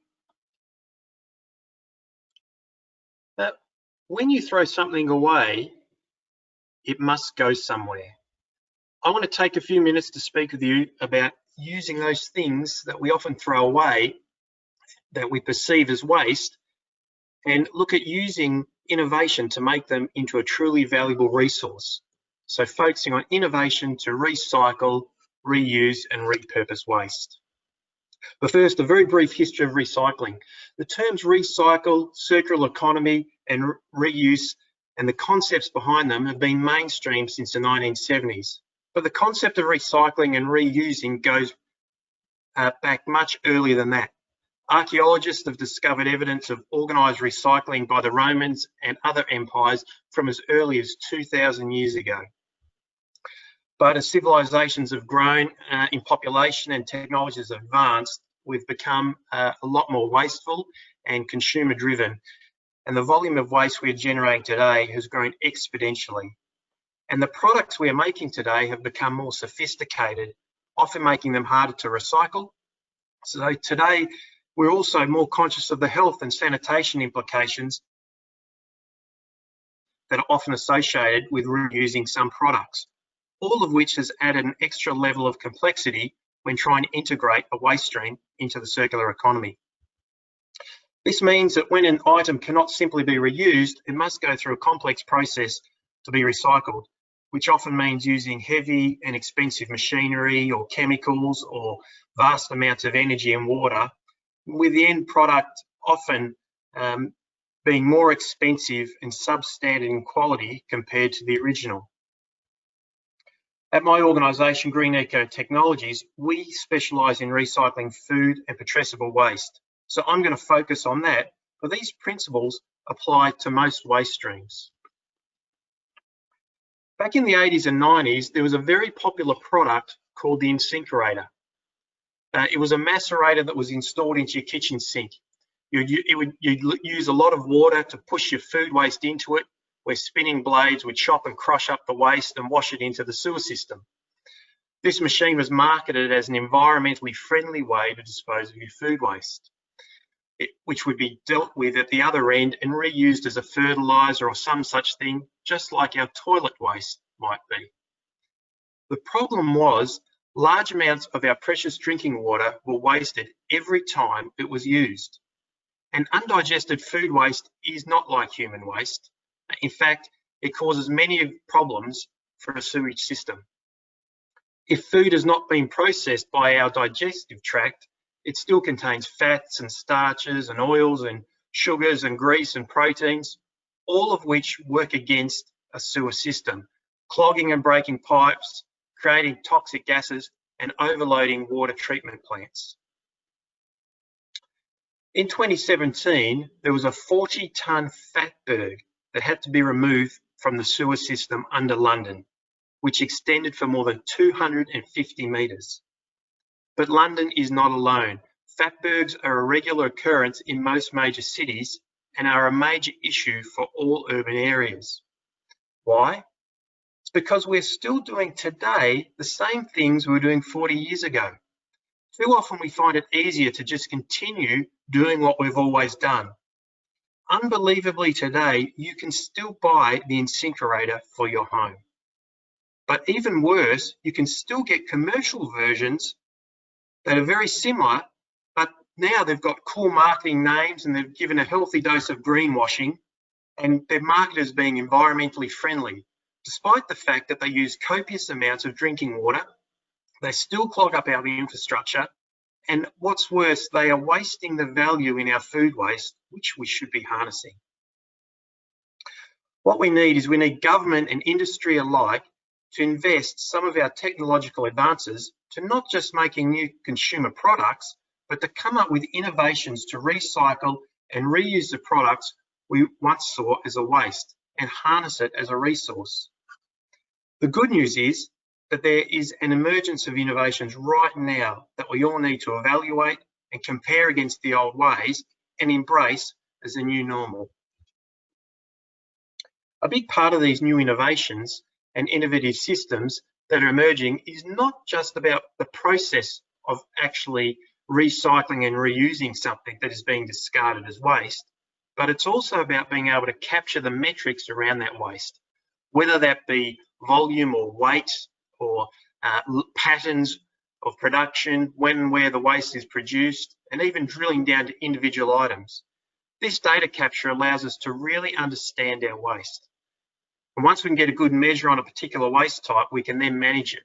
When you throw something away, it must go somewhere. I want to take a few minutes to speak with you about using those things that we often throw away, that we perceive as waste, and look at using innovation to make them into a truly valuable resource. So focusing on innovation to recycle, reuse, and repurpose waste. But first, a very brief history of recycling. The terms recycle, circular economy, and reuse, and the concepts behind them have been mainstream since the 1970s. But the concept of recycling and reusing goes back much earlier than that. Archaeologists have discovered evidence of organised recycling by the Romans and other empires from as early as 2,000 years ago. But as civilizations have grown in population and technologies have advanced, we've become a lot more wasteful and consumer driven. And the volume of waste we're generating today has grown exponentially. And the products we are making today have become more sophisticated, often making them harder to recycle. So today, we're also more conscious of the health and sanitation implications that are often associated with reusing some products, all of which has added an extra level of complexity when trying to integrate a waste stream into the circular economy. This means that when an item cannot simply be reused, it must go through a complex process to be recycled, which often means using heavy and expensive machinery or chemicals or vast amounts of energy and water, with the end product often being more expensive and substandard in quality compared to the original. At my organisation, Green Eco Technologies, we specialise in recycling food and putrescible waste. So I'm going to focus on that, but these principles apply to most waste streams. Back in the 80s and 90s, there was a very popular product called the Insinkerator. It was a macerator that was installed into your kitchen sink. You'd use a lot of water to push your food waste into it, where spinning blades would chop and crush up the waste and wash it into the sewer system. This machine was marketed as an environmentally friendly way to dispose of your food waste, which would be dealt with at the other end and reused as a fertiliser or some such thing, just like our toilet waste might be. The problem was large amounts of our precious drinking water were wasted every time it was used. And undigested food waste is not like human waste. In fact, it causes many problems for a sewage system. If food has not been processed by our digestive tract, it still contains fats and starches and oils and sugars and grease and proteins, all of which work against a sewer system, clogging and breaking pipes, creating toxic gases and overloading water treatment plants. In 2017, there was a 40-tonne fatberg that had to be removed from the sewer system under London, which extended for more than 250 metres. But London is not alone. Fatbergs are a regular occurrence in most major cities and are a major issue for all urban areas. Why? It's because we're still doing today the same things we were doing 40 years ago. Too often we find it easier to just continue doing what we've always done. Unbelievably today, you can still buy the Insinkerator for your home. But even worse, you can still get commercial versions that are very similar, but now they've got cool marketing names and they've given a healthy dose of greenwashing and they're marketed as being environmentally friendly. Despite the fact that they use copious amounts of drinking water, they still clog up our infrastructure, and what's worse, they are wasting the value in our food waste, which we should be harnessing. What we need government and industry alike to invest some of our technological advances to not just making new consumer products, but to come up with innovations to recycle and reuse the products we once saw as a waste and harness it as a resource. The good news is that there is an emergence of innovations right now that we all need to evaluate and compare against the old ways and embrace as a new normal. A big part of these new innovations and innovative systems that are emerging is not just about the process of actually recycling and reusing something that is being discarded as waste, but it's also about being able to capture the metrics around that waste, whether that be volume or weight or patterns of production, when and where the waste is produced, and even drilling down to individual items. This data capture allows us to really understand our waste. And once we can get a good measure on a particular waste type, we can then manage it.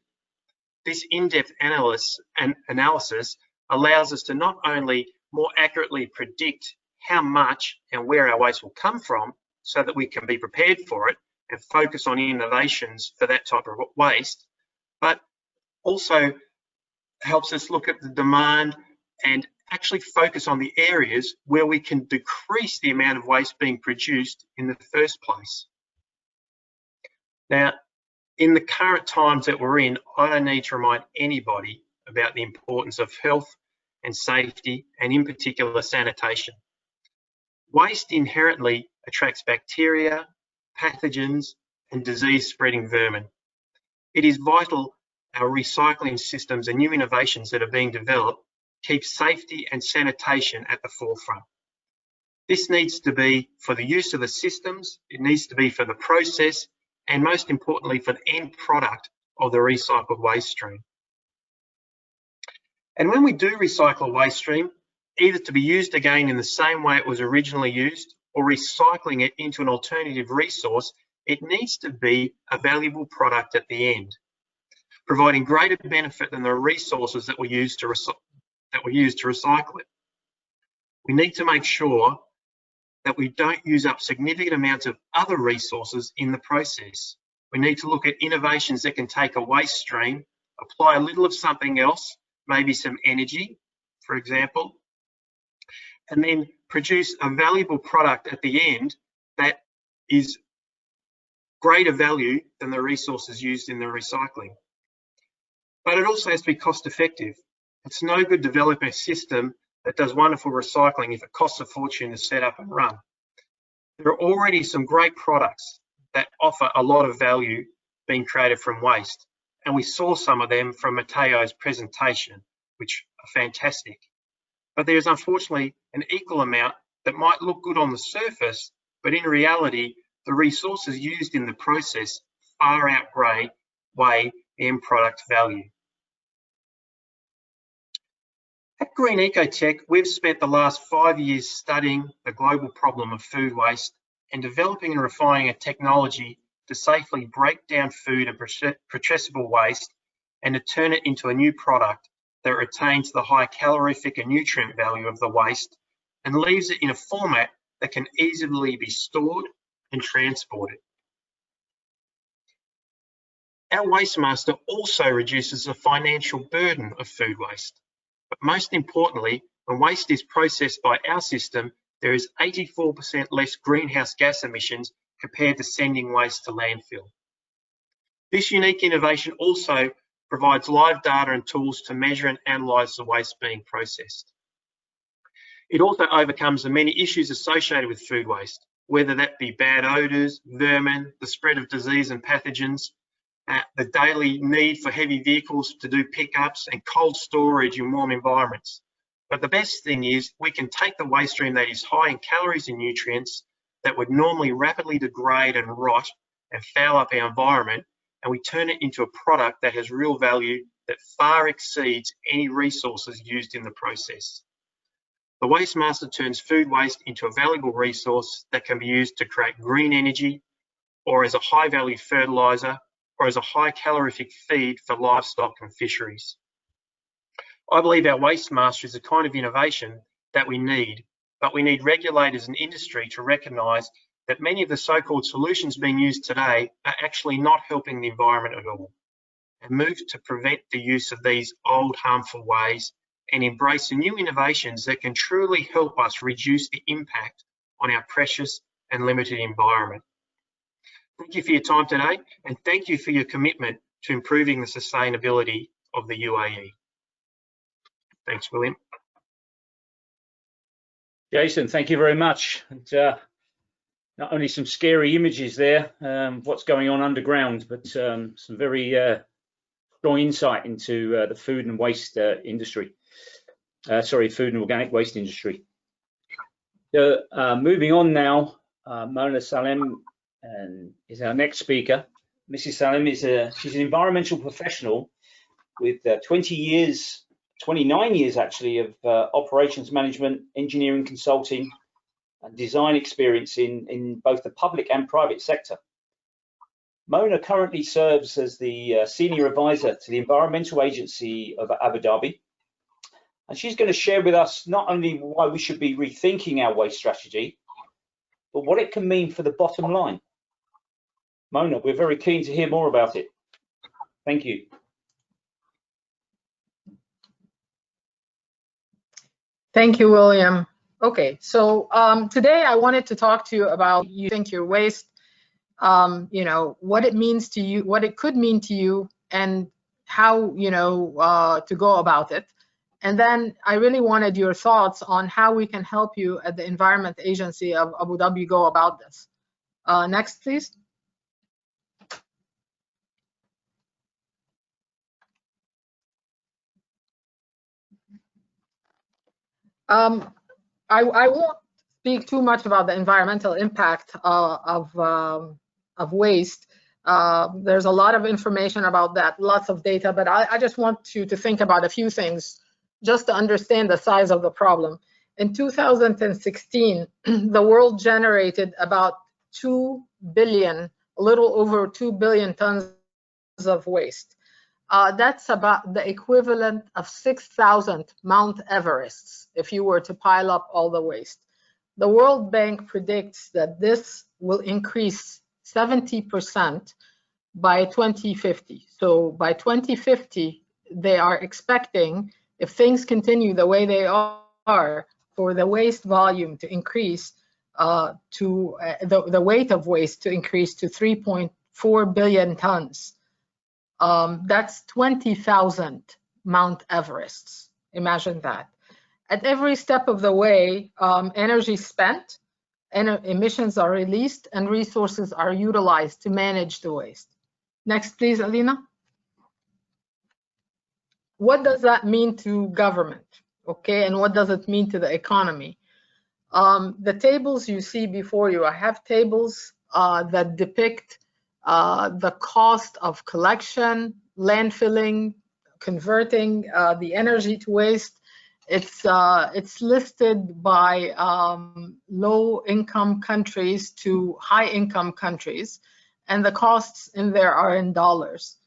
This in-depth analysis allows us to not only more accurately predict how much and where our waste will come from so that we can be prepared for it and focus on innovations for that type of waste, but also helps us look at the demand and actually focus on the areas where we can decrease the amount of waste being produced in the first place. Now, in the current times that we're in, I don't need to remind anybody about the importance of health and safety, and in particular sanitation. Waste inherently attracts bacteria, pathogens, and disease-spreading vermin. It is vital our recycling systems and new innovations that are being developed keep safety and sanitation at the forefront. This needs to be for the use of the systems, it needs to be for the process, and most importantly for the end product of the recycled waste stream. And when we do recycle a waste stream, either to be used again in the same way it was originally used or recycling it into an alternative resource, it needs to be a valuable product at the end, providing greater benefit than the resources that we use to recycle it. We need to make sure that we don't use up significant amounts of other resources in the process. We need to look at innovations that can take a waste stream, apply a little of something else, maybe some energy, for example, and then produce a valuable product at the end that is greater value than the resources used in the recycling. But it also has to be cost effective. It's no good developing a system that does wonderful recycling if it costs a fortune to set up and run. There are already some great products that offer a lot of value being created from waste, and we saw some of them from Mateo's presentation, which are fantastic. But there's unfortunately an equal amount that might look good on the surface, but in reality, the resources used in the process far outweigh the end product value. At Green Ecotech, we've spent the last 5 years studying the global problem of food waste and developing and refining a technology to safely break down food and processable waste and to turn it into a new product that retains the high calorific and nutrient value of the waste and leaves it in a format that can easily be stored and transported. Our Waste Master also reduces the financial burden of food waste. But most importantly, when waste is processed by our system, there is 84% less greenhouse gas emissions compared to sending waste to landfill. This unique innovation also provides live data and tools to measure and analyse the waste being processed. It also overcomes the many issues associated with food waste, whether that be bad odours, vermin, the spread of disease and pathogens, the daily need for heavy vehicles to do pickups and cold storage in warm environments. But the best thing is we can take the waste stream that is high in calories and nutrients that would normally rapidly degrade and rot and foul up our environment, and we turn it into a product that has real value that far exceeds any resources used in the process. The Waste Master turns food waste into a valuable resource that can be used to create green energy or as a high value fertiliser or as a high calorific feed for livestock and fisheries. I believe our Waste Master is the kind of innovation that we need, but we need regulators and industry to recognise that many of the so-called solutions being used today are actually not helping the environment at all, and move to prevent the use of these old harmful ways and embrace the new innovations that can truly help us reduce the impact on our precious and limited environment. Thank you for your time today, and thank you for your commitment to improving the sustainability of the UAE. Thanks, William. Jason, thank you very much. And, not only some scary images there, what's going on underground, but some very strong insight into the food and waste industry. Sorry, food and organic waste industry. Moving on now, Mona Salem is our next speaker. Mrs. Salem is she's an environmental professional with 29 years actually of operations management, engineering consulting, and design experience in both the public and private sector. Mona currently serves as the senior advisor to the Environmental Agency of Abu Dhabi. And she's going to share with us not only why we should be rethinking our waste strategy, but what it can mean for the bottom line. Mona, we're very keen to hear more about it. Thank you. Thank you, William. Okay, so today I wanted to talk to you about you think your waste, you know, what it means to you, what it could mean to you, and how, you know, to go about it. And then I really wanted your thoughts on how we can help you at the Environment Agency of Abu Dhabi go about this. Next, please. I won't speak too much about the environmental impact of waste. There's a lot of information about that, lots of data, but I just want you to think about a few things just to understand the size of the problem. In 2016, the world generated about 2 billion, a little over 2 billion tons of waste. That's about the equivalent of 6,000 Mount Everests if you were to pile up all the waste. The World Bank predicts that this will increase 70% by 2050. So by 2050, they are expecting, if things continue the way they are, for the waste volume to increase to the weight of waste to increase to 3.4 billion tons. That's 20,000 Mount Everests. Imagine that. At every step of the way, energy spent, emissions are released, and resources are utilized to manage the waste. Next, please, Alina. What does that mean to government? Okay, and what does it mean to the economy? The tables you see before you, I have tables that depict the cost of collection, landfilling, converting the energy to waste. It's listed by low-income countries to high-income countries, and the costs in there are in dollars.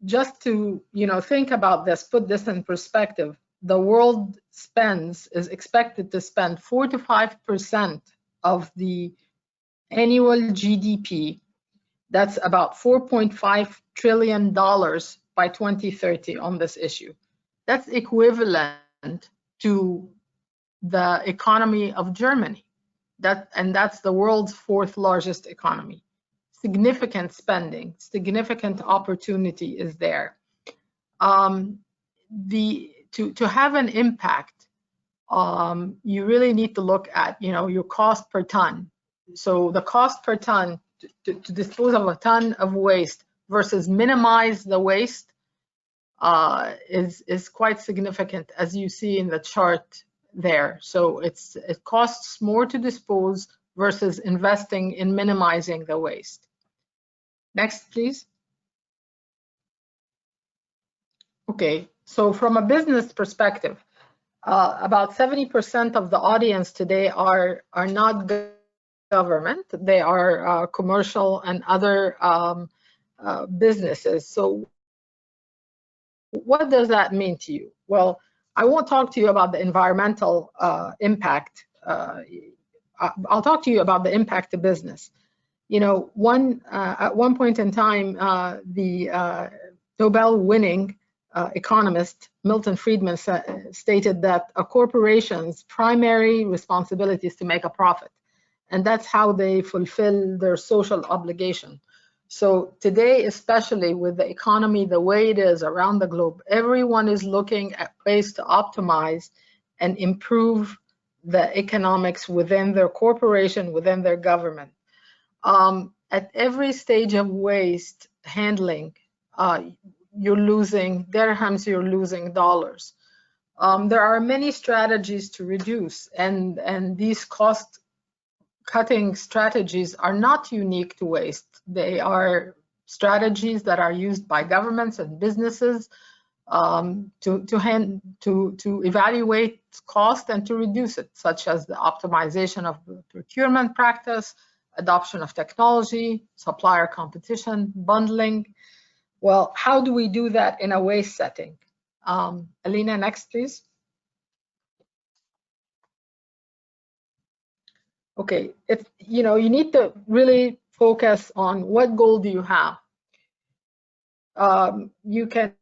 Just to think about this, put this in perspective, the world is expected to spend 4 to 5% of the annual GDP. That's about $4.5 trillion by 2030 on this issue. That's equivalent to the economy of Germany. That's the world's 4th largest economy. Significant spending, significant opportunity is there. To have an impact, you really need to look at your cost per ton. So the cost per ton to dispose of a ton of waste versus minimize the waste is quite significant, as you see in the chart there. So it costs more to dispose versus investing in minimizing the waste. Next, please. Okay, so from a business perspective, about 70% of the audience today are not government. They are commercial and other businesses. So what does that mean to you? Well, I won't talk to you about the environmental impact. I'll talk to you about the impact to business. At one point in time, the Nobel-winning economist Milton Friedman stated that a corporation's primary responsibility is to make a profit. and that's how they fulfill their social obligation. So today, especially with the economy the way it is around the globe, everyone is looking at ways to optimize and improve the economics within their corporation, within their government. At every stage of waste handling, you're losing dirhams, you're losing dollars. There are many strategies to reduce, and these cost-cutting strategies are not unique to waste. They are strategies that are used by governments and businesses to evaluate cost and to reduce it, such as the optimization of the procurement practice, adoption of technology, supplier competition, bundling. Well, how do we do that in a waste setting? Alina, next, please. Okay, you need to really focus on what goal do you have. You can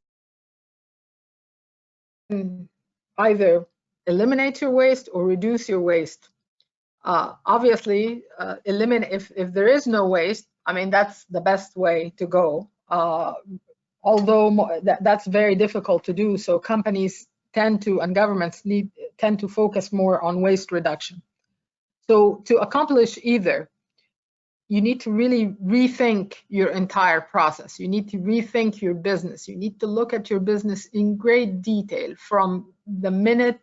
either eliminate your waste or reduce your waste. Obviously, eliminate if there is no waste. I mean, that's the best way to go. Although that's very difficult to do, so companies tend to, and governments tend to focus more on waste reduction. So to accomplish either, you need to really rethink your entire process. You need to rethink your business. You need to look at your business in great detail from the minute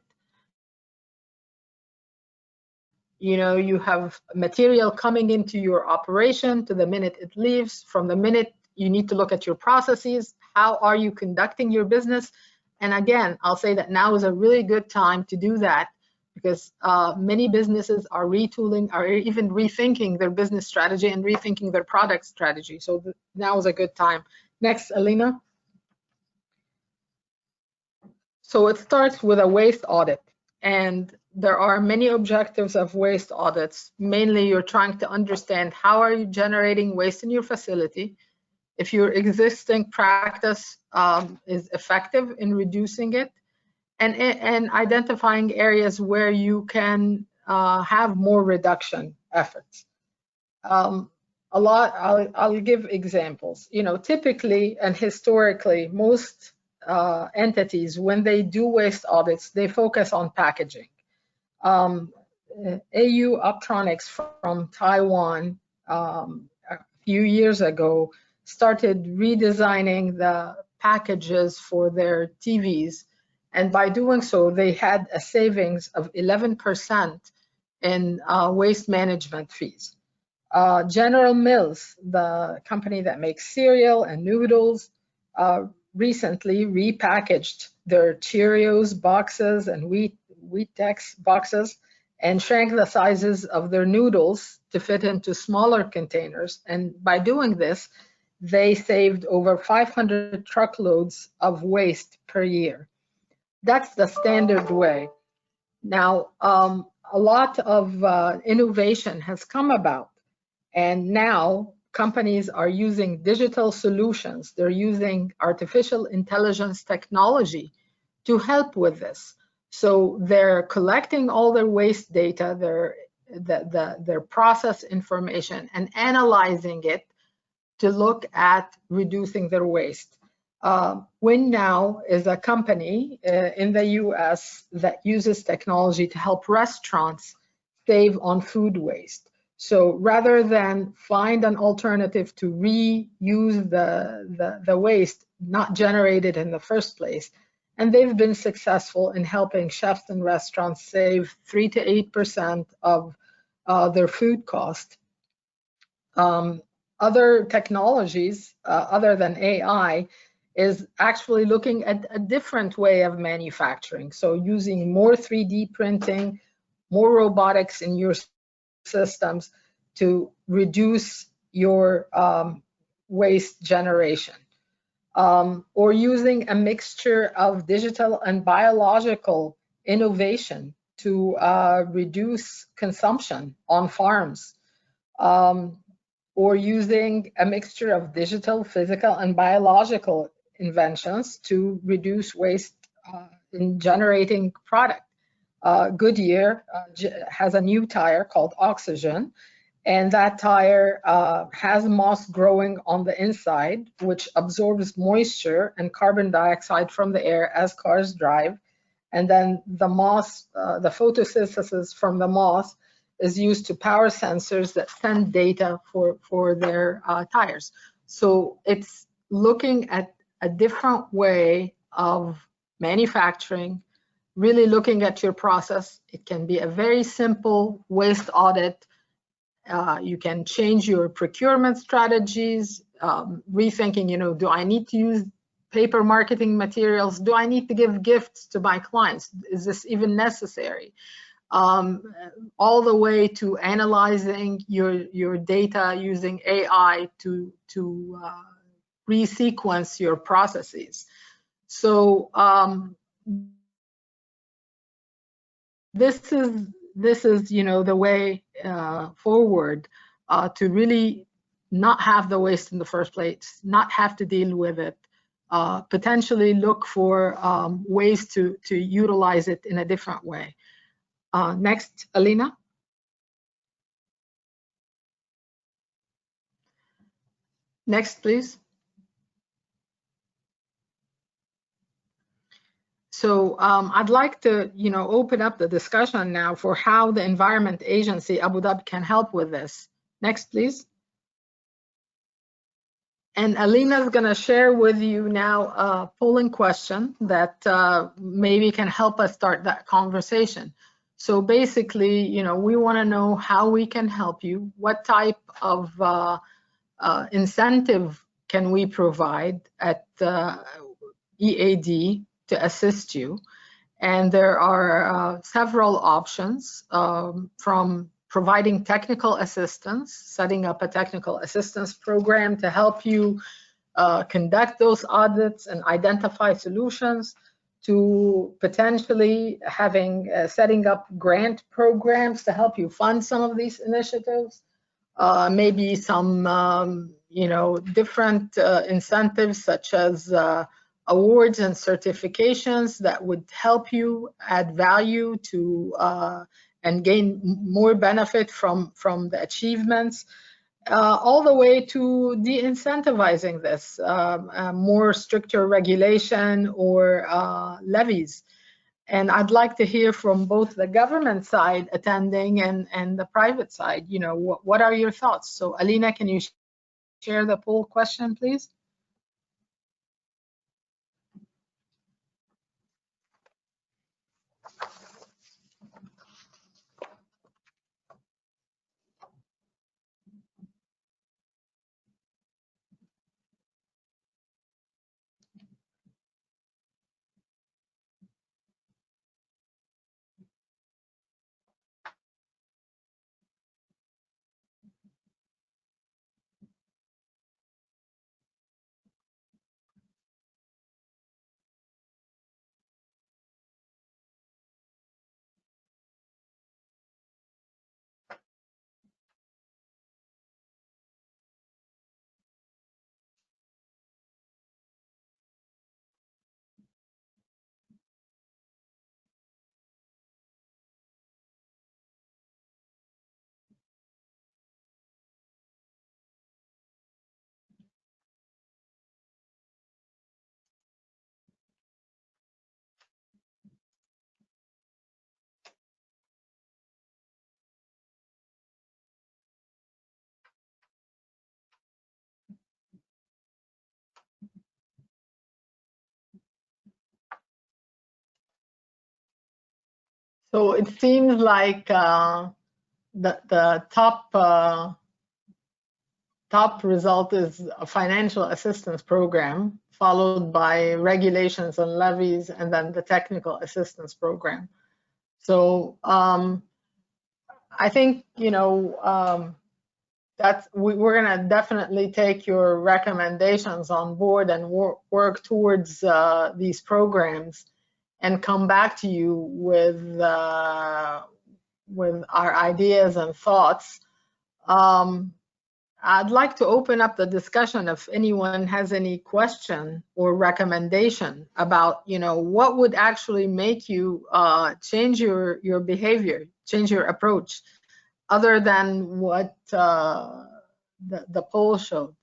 you have material coming into your operation to the minute it leaves. From the minute you need to look at your processes, how are you conducting your business? And again, I'll say that now is a really good time to do that, because many businesses are retooling, are even rethinking their business strategy and rethinking their product strategy. So now is a good time. Next, Alina. So it starts with a waste audit. And there are many objectives of waste audits. Mainly, you're trying to understand how are you generating waste in your facility, if your existing practice is effective in reducing it, and identifying areas where you can have more reduction efforts. I'll give examples. Typically and historically, most entities, when they do waste audits, they focus on packaging. AU Optronics from Taiwan a few years ago started redesigning the packages for their TVs. And by doing so, they had a savings of 11% in waste management fees. General Mills, the company that makes cereal and noodles, recently repackaged their Cheerios boxes and Wheatex boxes and shrank the sizes of their noodles to fit into smaller containers. And by doing this, they saved over 500 truckloads of waste per year. That's the standard way. Now, a lot of innovation has come about, and now companies are using digital solutions. They're using artificial intelligence technology to help with this. So they're collecting all their waste data, their process information, and analyzing it to look at reducing their waste. WinNow is a company in the US that uses technology to help restaurants save on food waste. So rather than find an alternative to reuse the waste not generated in the first place, and they've been successful in helping chefs and restaurants save 3 to 8% of their food cost. Other technologies, other than AI, is actually looking at a different way of manufacturing. So using more 3D printing, more robotics in your systems to reduce your waste generation. Or using a mixture of digital and biological innovation to reduce consumption on farms. Or using a mixture of digital, physical, and biological inventions to reduce waste in generating product. Goodyear has a new tire called Oxygen, and that tire has moss growing on the inside, which absorbs moisture and carbon dioxide from the air as cars drive. And then the moss, the photosynthesis from the moss is used to power sensors that send data for their tires. So it's looking at a different way of manufacturing, really looking at your process. It can be a very simple waste audit. You can change your procurement strategies, rethinking, do I need to use paper marketing materials? Do I need to give gifts to my clients? Is this even necessary? All the way to analyzing your data using AI to resequence your processes. So this is the way forward to really not have the waste in the first place, not have to deal with it, potentially look for ways to utilize it in a different way. Next, Alina. Next, please. So I'd like to, open up the discussion now for how the Environment Agency Abu Dhabi can help with this. Next, please. And Alina is going to share with you now a polling question that maybe can help us start that conversation. So basically, we want to know how we can help you. What type of incentive can we provide at EAD to assist you? And there are several options, from providing technical assistance, setting up a technical assistance program to help you conduct those audits and identify solutions, to potentially setting up grant programs to help you fund some of these initiatives, maybe some different incentives such as awards and certifications that would help you add value to and gain more benefit from the achievements, all the way to de-incentivizing this, more stricter regulation or levies. And I'd like to hear from both the government side attending and the private side, what are your thoughts? So Alina, can you share the poll question, please? So it seems like the top result is a financial assistance program, followed by regulations and levies, and then the technical assistance program. So I think that's we're going to definitely take your recommendations on board and work towards these programs, and come back to you with our ideas and thoughts. I'd like to open up the discussion if anyone has any question or recommendation about, what would actually make you change your behavior, change your approach, other than what the poll showed.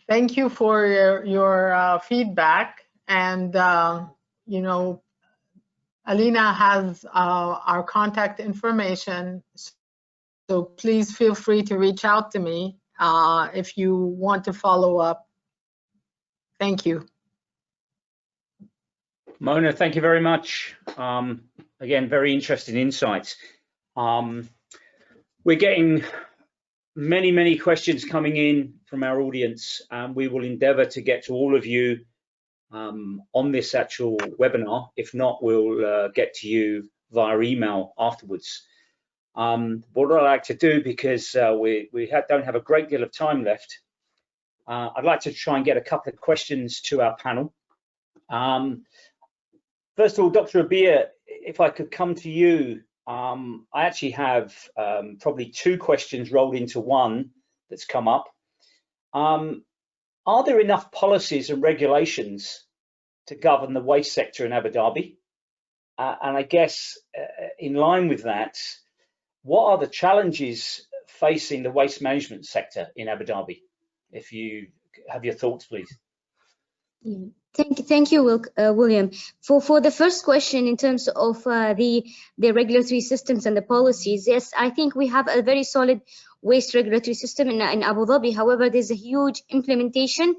Thank you for your feedback. And, Alina has our contact information, so please feel free to reach out to me if you want to follow up. Thank you. Mona, thank you very much. Again, very interesting insights. We're getting many questions coming in from our audience, and we will endeavour to get to all of you on this actual webinar. If not, we'll get to you via email afterwards. What I'd like to do, because we don't have a great deal of time left, I'd like to try and get a couple of questions to our panel. First of all, Dr. Abir, if I could come to you, I actually have probably two questions rolled into one that's come up. Are there enough policies and regulations to govern the waste sector in Abu Dhabi? And I guess in line with that, what are the challenges facing the waste management sector in Abu Dhabi? If you have your thoughts, please. Yeah. Thank you, William. For the first question, in terms of the regulatory systems and the policies, yes, I think we have a very solid waste regulatory system in Abu Dhabi. However, there's a huge implementation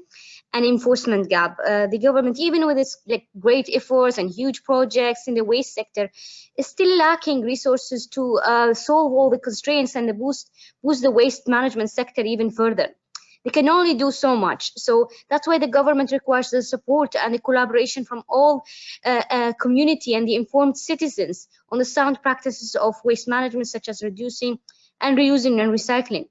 and enforcement gap. The government, even with its great efforts and huge projects in the waste sector, is still lacking resources to solve all the constraints and boost the waste management sector even further. They can only do so much. So that's why the government requires the support and the collaboration from all community and the informed citizens on the sound practices of waste management, such as reducing and reusing and recycling.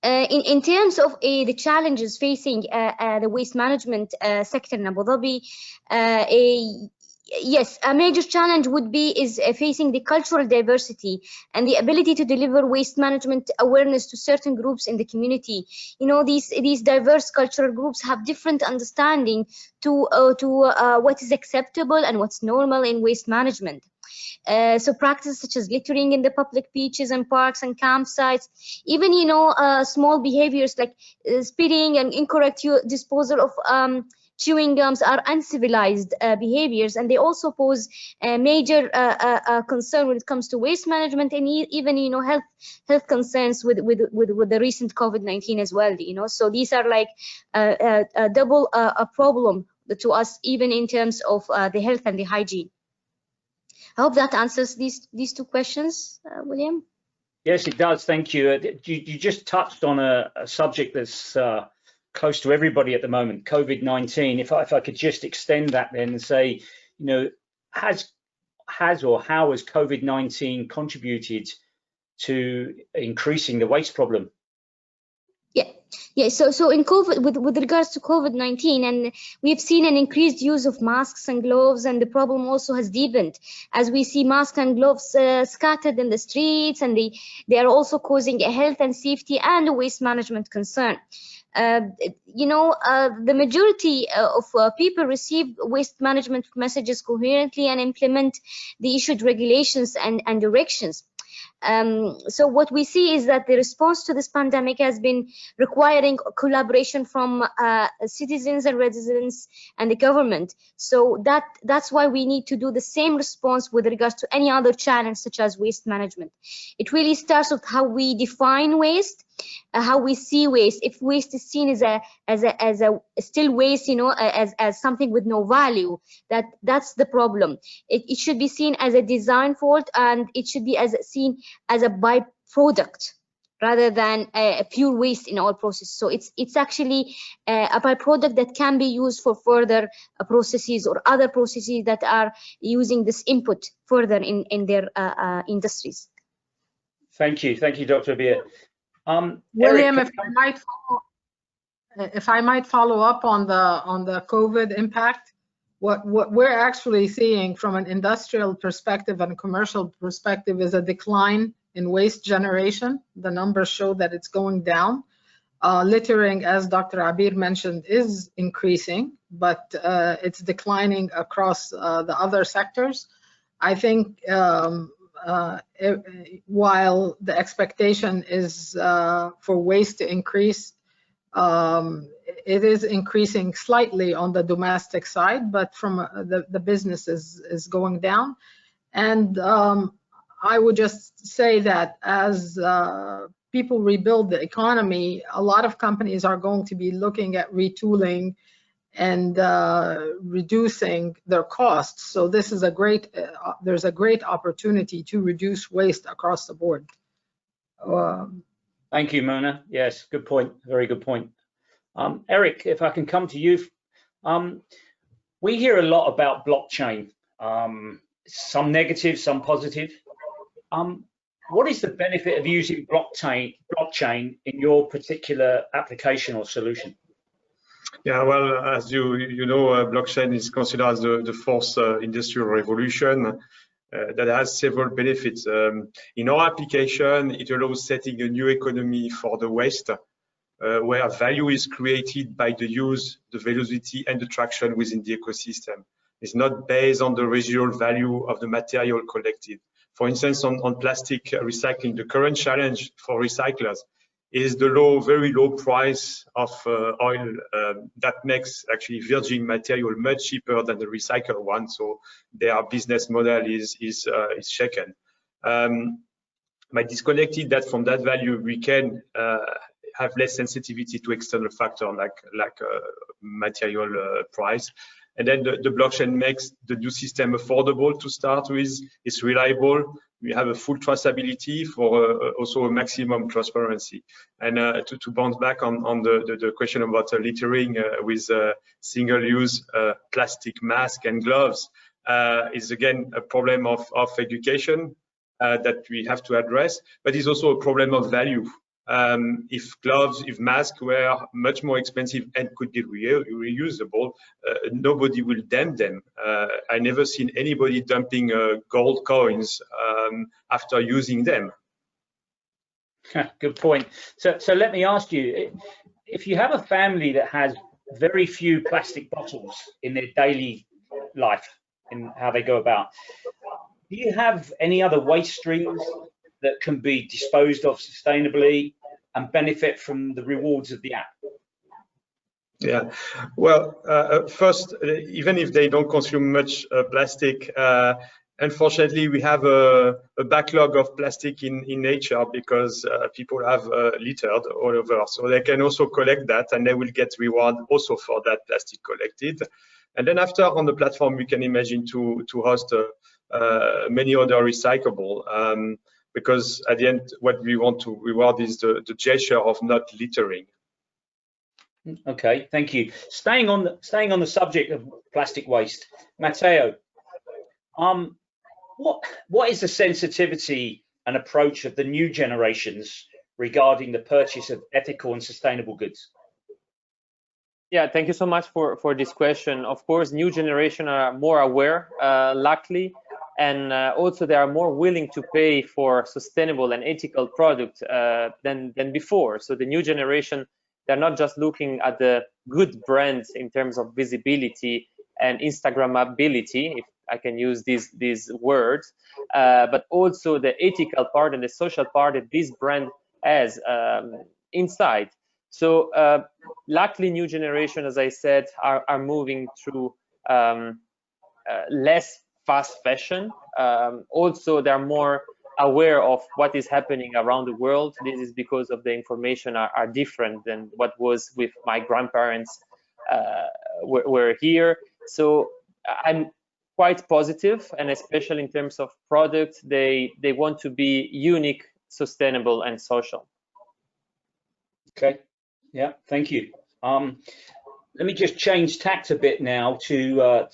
In terms of the challenges facing the waste management sector in Abu Dhabi, yes, a major challenge is facing the cultural diversity and the ability to deliver waste management awareness to certain groups in the community. These diverse cultural groups have different understanding to what is acceptable and what's normal in waste management. So practices such as littering in the public beaches and parks and campsites, even small behaviors like spitting and incorrect disposal of chewing gums are uncivilized behaviors, and they also pose a major concern when it comes to waste management and even health concerns with the recent COVID-19 as well. So these are like a double problem to us, even in terms of the health and the hygiene. I hope that answers these two questions, William. Yes, it does. Thank you. You just touched on a subject that's close to everybody at the moment, COVID-19. If I could just extend that then and say, how has COVID-19 contributed to increasing the waste problem? Yeah. So in COVID, with regards to COVID-19, and we've seen an increased use of masks and gloves, and the problem also has deepened as we see masks and gloves scattered in the streets, and they are also causing a health and safety and a waste management concern. The majority of people receive waste management messages coherently and implement the issued regulations and directions. So what we see is that the response to this pandemic has been requiring collaboration from citizens and residents and the government. So that's why we need to do the same response with regards to any other challenge such as waste management. It really starts with how we define waste how we see waste. If waste is seen as a still waste, as something with no value, that's the problem. It should be seen as a design fault, and it should be seen as a byproduct rather than a pure waste in our process. So it's actually a byproduct that can be used for further processes or other processes that are using this input further in their industries. Thank you, Dr. Abir. William, Eric, if I might follow up on the COVID impact, what we're actually seeing from an industrial perspective and commercial perspective is a decline in waste generation. The numbers show that it's going down. Littering, as Dr. Abir mentioned, is increasing, but it's declining across the other sectors. I think while the expectation is for waste to increase, it is increasing slightly on the domestic side, but from the business is going down. And I would just say that as people rebuild the economy, a lot of companies are going to be looking at retooling and reducing their costs. So this is there's a great opportunity to reduce waste across the board. Thank you, Mona. Yes, good point. Very good point. Eric, if I can come to you. We hear a lot about blockchain, some negative, some positive. What is the benefit of using blockchain in your particular application or solution? Yeah, well, as you know, blockchain is considered as the fourth industrial revolution that has several benefits. In our application, it allows setting a new economy for the waste, where value is created by the use, the velocity, and the traction within the ecosystem. It's not based on the residual value of the material collected. For instance, on plastic recycling, the current challenge for recyclers is the very low price of oil that makes actually virgin material much cheaper than the recycled one. So their business model is shaken. By disconnecting that from that value, we can have less sensitivity to external factors like material price. And then the blockchain makes the new system affordable to start with. It's reliable. We have a full traceability for also a maximum transparency. And to bounce back on the question about littering with single-use plastic mask and gloves is again a problem of education that we have to address, but it's also a problem of value. If masks were much more expensive and could be reusable, nobody will dump them. I never seen anybody dumping gold coins after using them. Good point. So let me ask you, if you have a family that has very few plastic bottles in their daily life, in how they go about, do you have any other waste streams that can be disposed of sustainably and benefit from the rewards of the app? Yeah, well, first, even if they don't consume much plastic, unfortunately, we have a backlog of plastic in nature because people have littered all over. So they can also collect that, and they will get reward also for that plastic collected. And then after on the platform, we can imagine to host many other recyclable. Because at the end, what we want to reward is the gesture of not littering. Okay, thank you. Staying on the subject of plastic waste, Mateo, what is the sensitivity and approach of the new generations regarding the purchase of ethical and sustainable goods? Yeah, thank you so much for this question. Of course, new generation are more aware, luckily. And also they are more willing to pay for sustainable and ethical products than before. So the new generation, they're not just looking at the good brands in terms of visibility and Instagrammability, if I can use these words, but also the ethical part and the social part that this brand has inside. So luckily new generation, as I said, are moving through less fast fashion. Also, they're more aware of what is happening around the world. This is because of the information are different than what was with my grandparents were here. So I'm quite positive, and especially in terms of products, they want to be unique, sustainable, and social. Okay, yeah, thank you. Let me just change tact a bit now to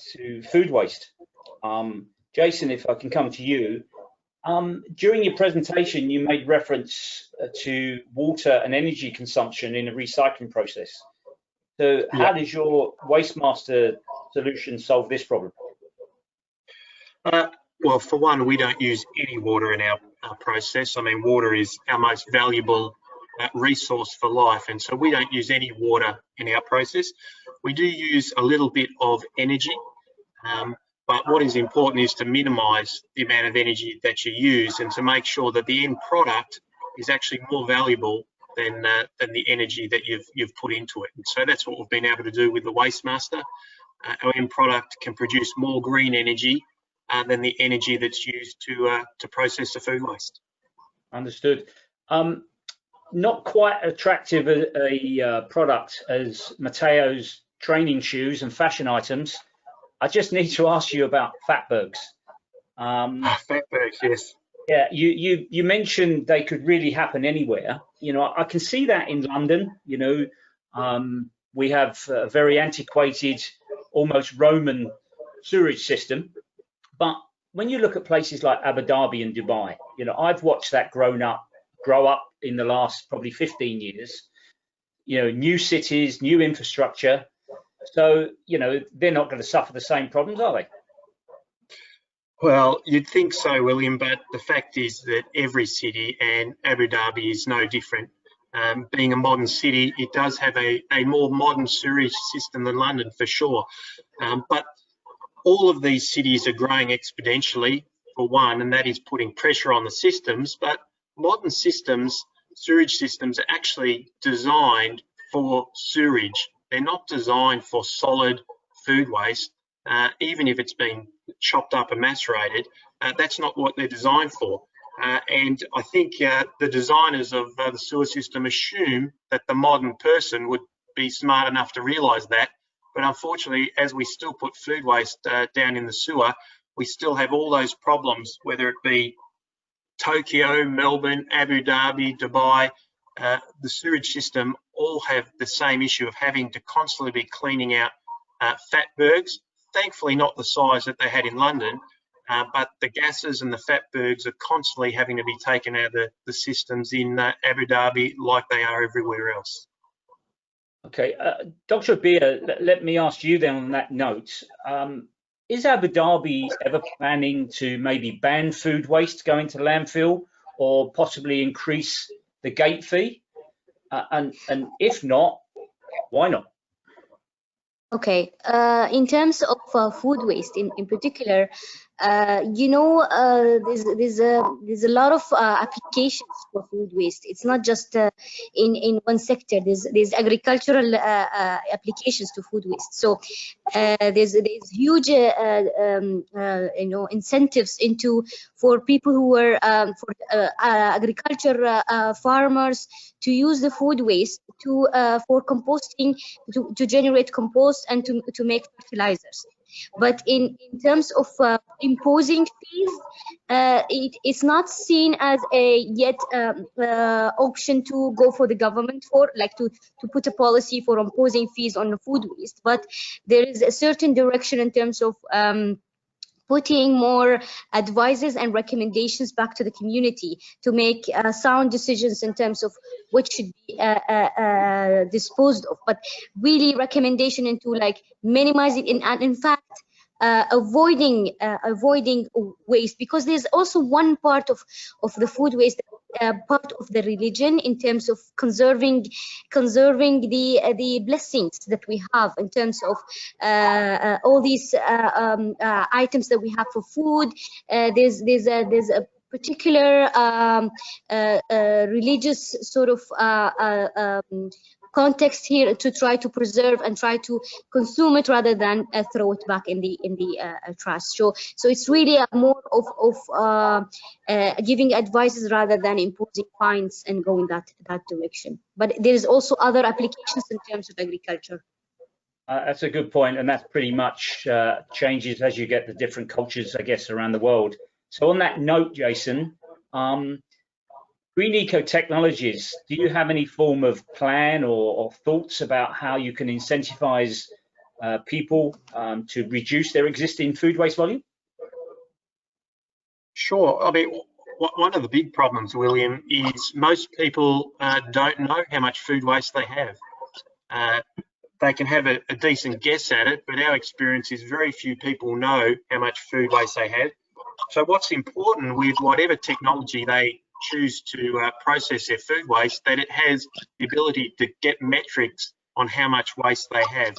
food waste. Jason, if I can come to you. During your presentation, you made reference to water and energy consumption in a recycling process. So how does your WasteMaster solution solve this problem? Well, for one, we don't use any water in our process. I mean, water is our most valuable resource for life, and so we don't use any water in our process. We do use a little bit of energy, but what is important is to minimise the amount of energy that you use, and to make sure that the end product is actually more valuable than the energy that you've put into it. And so that's what we've been able to do with the WasteMaster. Our end product can produce more green energy than the energy that's used to process the food waste. Understood. Not quite attractive a product as Mateo's training shoes and fashion items. I just need to ask you about fatbergs. Fatbergs, yes. Yeah, you mentioned they could really happen anywhere. You know, I can see that in London. You know, we have a very antiquated, almost Roman sewerage system. But when you look at places like Abu Dhabi and Dubai, you know, I've watched that grow up in the last probably 15 years. You know, new cities, new infrastructure. So, you know, they're not going to suffer the same problems, are they? Well, you'd think so, William, but the fact is that every city, and Abu Dhabi is no different. Being a modern city, it does have a more modern sewage system than London, for sure. But all of these cities are growing exponentially, for one, and that is putting pressure on the systems. But modern systems, sewage systems, are actually designed for sewage. They're not designed for solid food waste, even if it's been chopped up and macerated. That's not what they're designed for. And I think the designers of the sewer system assume that the modern person would be smart enough to realise that. But unfortunately, as we still put food waste down in the sewer, we still have all those problems, whether it be Tokyo, Melbourne, Abu Dhabi, Dubai. The sewage system all have the same issue of having to constantly be cleaning out fatbergs. Thankfully, not the size that they had in London, but the gases and the fatbergs are constantly having to be taken out of the systems in Abu Dhabi like they are everywhere else. Okay, Dr. Beer, let me ask you then on that note. Is Abu Dhabi ever planning to maybe ban food waste going to landfill, or possibly increase the gate fee? And if not, why not? Okay, in terms of food waste in particular, you know, there's a lot of applications for food waste. It's not just in one sector. There's agricultural applications to food waste. So there's huge you know, incentives for people who are for agriculture farmers to use the food waste for composting, to generate compost and to make fertilizers. But in terms of imposing fees, it's not seen as a yet option to go for the government for, like to put a policy for imposing fees on the food waste. But there is a certain direction in terms of putting more advices and recommendations back to the community to make sound decisions in terms of what should be disposed of, but really recommendation into like minimizing and in fact avoiding waste, because there's also one part of the food waste, part of the religion in terms of conserving the blessings that we have in terms of all these items that we have for food. There's a particular religious sort of context here to try to preserve and try to consume it rather than throw it back in the trash. So it's really more of giving advices rather than imposing fines and going that direction. But there is also other applications in terms of agriculture. That's a good point, and that's pretty much changes as you get the different cultures, I guess, around the world. So on that note, Jason, green eco technologies, do you have any form of plan or thoughts about how you can incentivize people to reduce their existing food waste volume? Sure. I mean, one of the big problems, William, is most people don't know how much food waste they have. They can have a decent guess at it, but our experience is very few people know how much food waste they have. So what's important with whatever technology they choose to process their food waste, that it has the ability to get metrics on how much waste they have.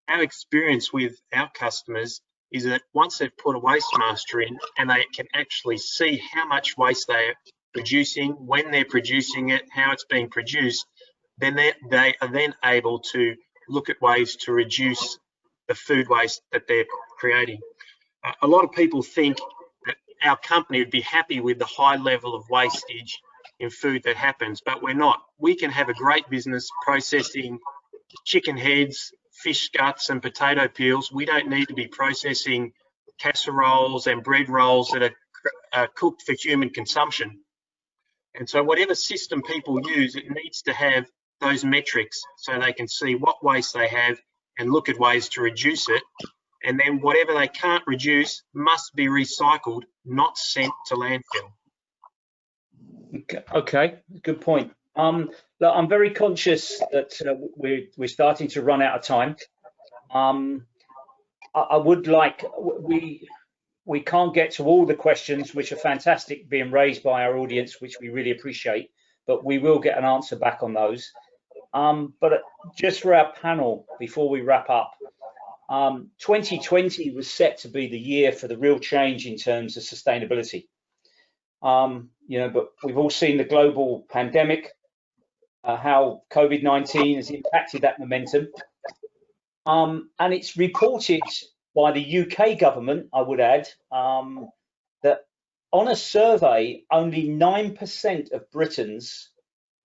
Our experience with our customers is that once they've put a waste master in and they can actually see how much waste they're producing, when they're producing it, how it's being produced, then they are then able to look at ways to reduce the food waste that they're creating. A lot of people think that our company would be happy with the high level of wastage in food that happens, but we're not. We can have a great business processing chicken heads, fish guts and potato peels. We don't need to be processing casseroles and bread rolls that are cooked for human consumption. And so whatever system people use, it needs to have those metrics so they can see what waste they have and look at ways to reduce it. And then whatever they can't reduce must be recycled, not sent to landfill. Okay, good point. Look, I'm very conscious that we're starting to run out of time. I would like, we can't get to all the questions, which are fantastic being raised by our audience, which we really appreciate, but we will get an answer back on those. But just for our panel, before we wrap up, 2020 was set to be the year for the real change in terms of sustainability. You know, but we've all seen the global pandemic, how COVID-19 has impacted that momentum. And it's reported by the UK government, I would add, that on a survey, only 9% of Britons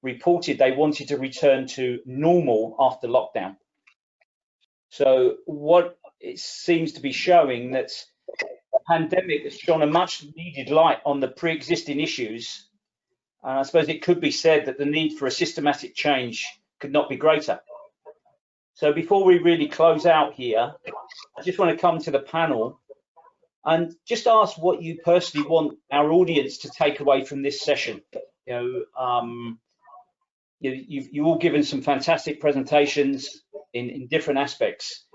reported they wanted to return to normal after lockdown. So what it seems to be showing that the pandemic has shone a much needed light on the pre-existing issues. And I suppose it could be said that the need for a systematic change could not be greater. So before we really close out here, I just want to come to the panel and just ask what you personally want our audience to take away from this session. You know, you've all given some fantastic presentations in different aspects.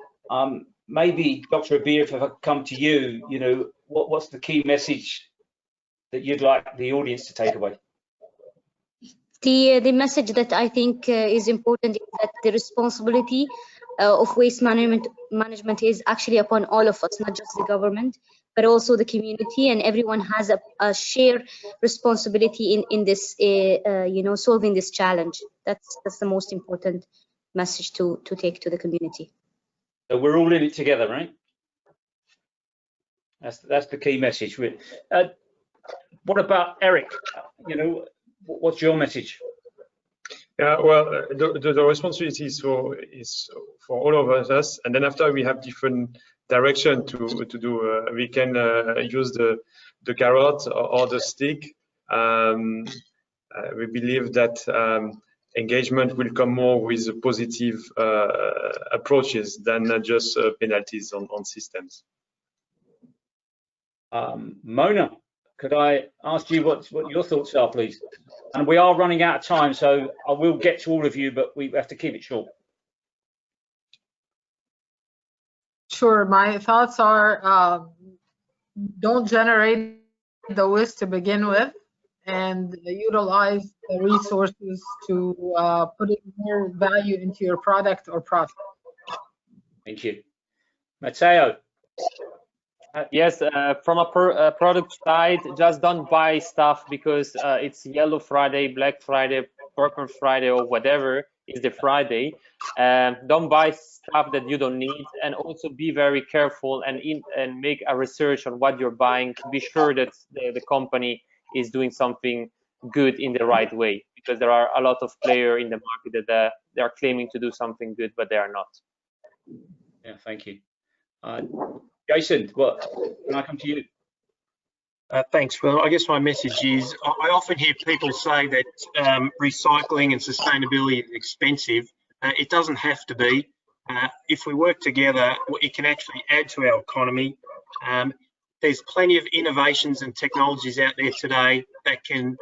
Maybe Dr. Abir, if I come to you, you know, what's the key message that you'd like the audience to take away? The message that I think is important is that the responsibility of waste management is actually upon all of us, not just the government, but also the community, and everyone has a shared responsibility in this, you know, solving this challenge. That's the most important message to take to the community. So we're all in it together, right? That's the key message. What about Eric? You know, what's your message? Yeah, well, the responsibility is for all of us, and then after we have different direction to do. We can use the carrot or the stick. We believe that engagement will come more with positive approaches than just penalties on systems. Mona, could I ask you what your thoughts are, please? And we are running out of time, so I will get to all of you, but we have to keep it short. Sure. My thoughts are don't generate the waste to begin with, and utilize the resources to put more value into your product or process. Thank you. Mateo. Yes, from a product side, just don't buy stuff because it's Yellow Friday, Black Friday, Purple Friday, or whatever. is the Friday. Don't buy stuff that you don't need, and also be very careful and make a research on what you're buying to be sure that the company is doing something good in the right way, because there are a lot of players in the market that they are claiming to do something good, but they are not. Yeah, thank you. Jason, what can I come to you? Thanks, Phil. I guess my message is I often hear people say that recycling and sustainability is expensive. It doesn't have to be. If we work together, it can actually add to our economy. There's plenty of innovations and technologies out there today that can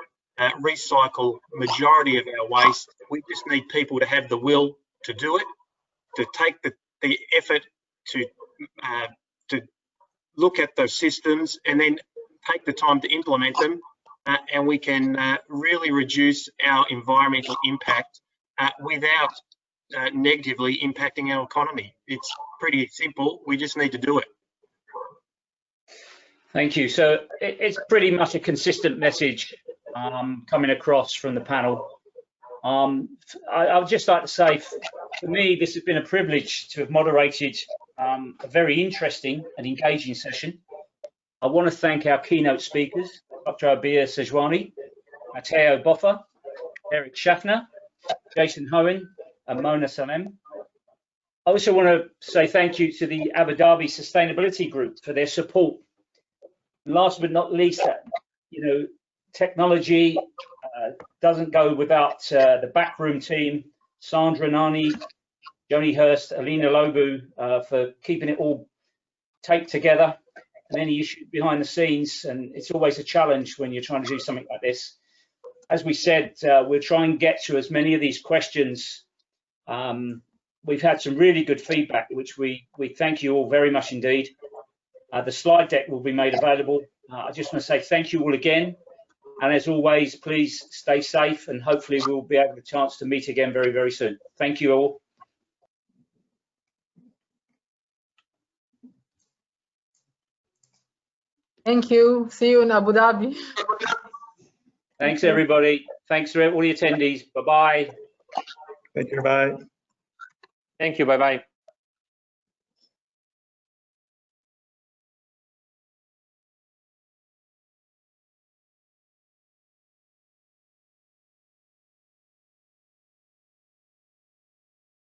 recycle majority of our waste. We just need people to have the will to do it, to take the effort to look at those systems and then take the time to implement them, and we can really reduce our environmental impact without negatively impacting our economy. It's pretty simple. We just need to do it. Thank you. So it's pretty much a consistent message coming across from the panel. I would just like to say, for me, this has been a privilege to have moderated a very interesting and engaging session. I want to thank our keynote speakers, Dr. Abir Sejwani, Mateo Buffer, Eric Schaffner, Jason Cohen, and Mona Salem. I also want to say thank you to the Abu Dhabi Sustainability Group for their support. Last but not least, technology doesn't go without the backroom team, Sandra Nani, Joni Hurst, Alina Lobu, for keeping it all taped together, and any issues behind the scenes. And it's always a challenge when you're trying to do something like this. As we said, we'll try and get to as many of these questions. We've had some really good feedback, which we thank you all very much indeed. The slide deck will be made available. I just want to say thank you all again. And as always, please stay safe, and hopefully we'll be able to chance to meet again very, very soon. Thank you all. Thank you. See you in Abu Dhabi. Thanks, everybody. Thanks to all the attendees. Bye-bye. Thank you. Bye. Thank you. Bye-bye.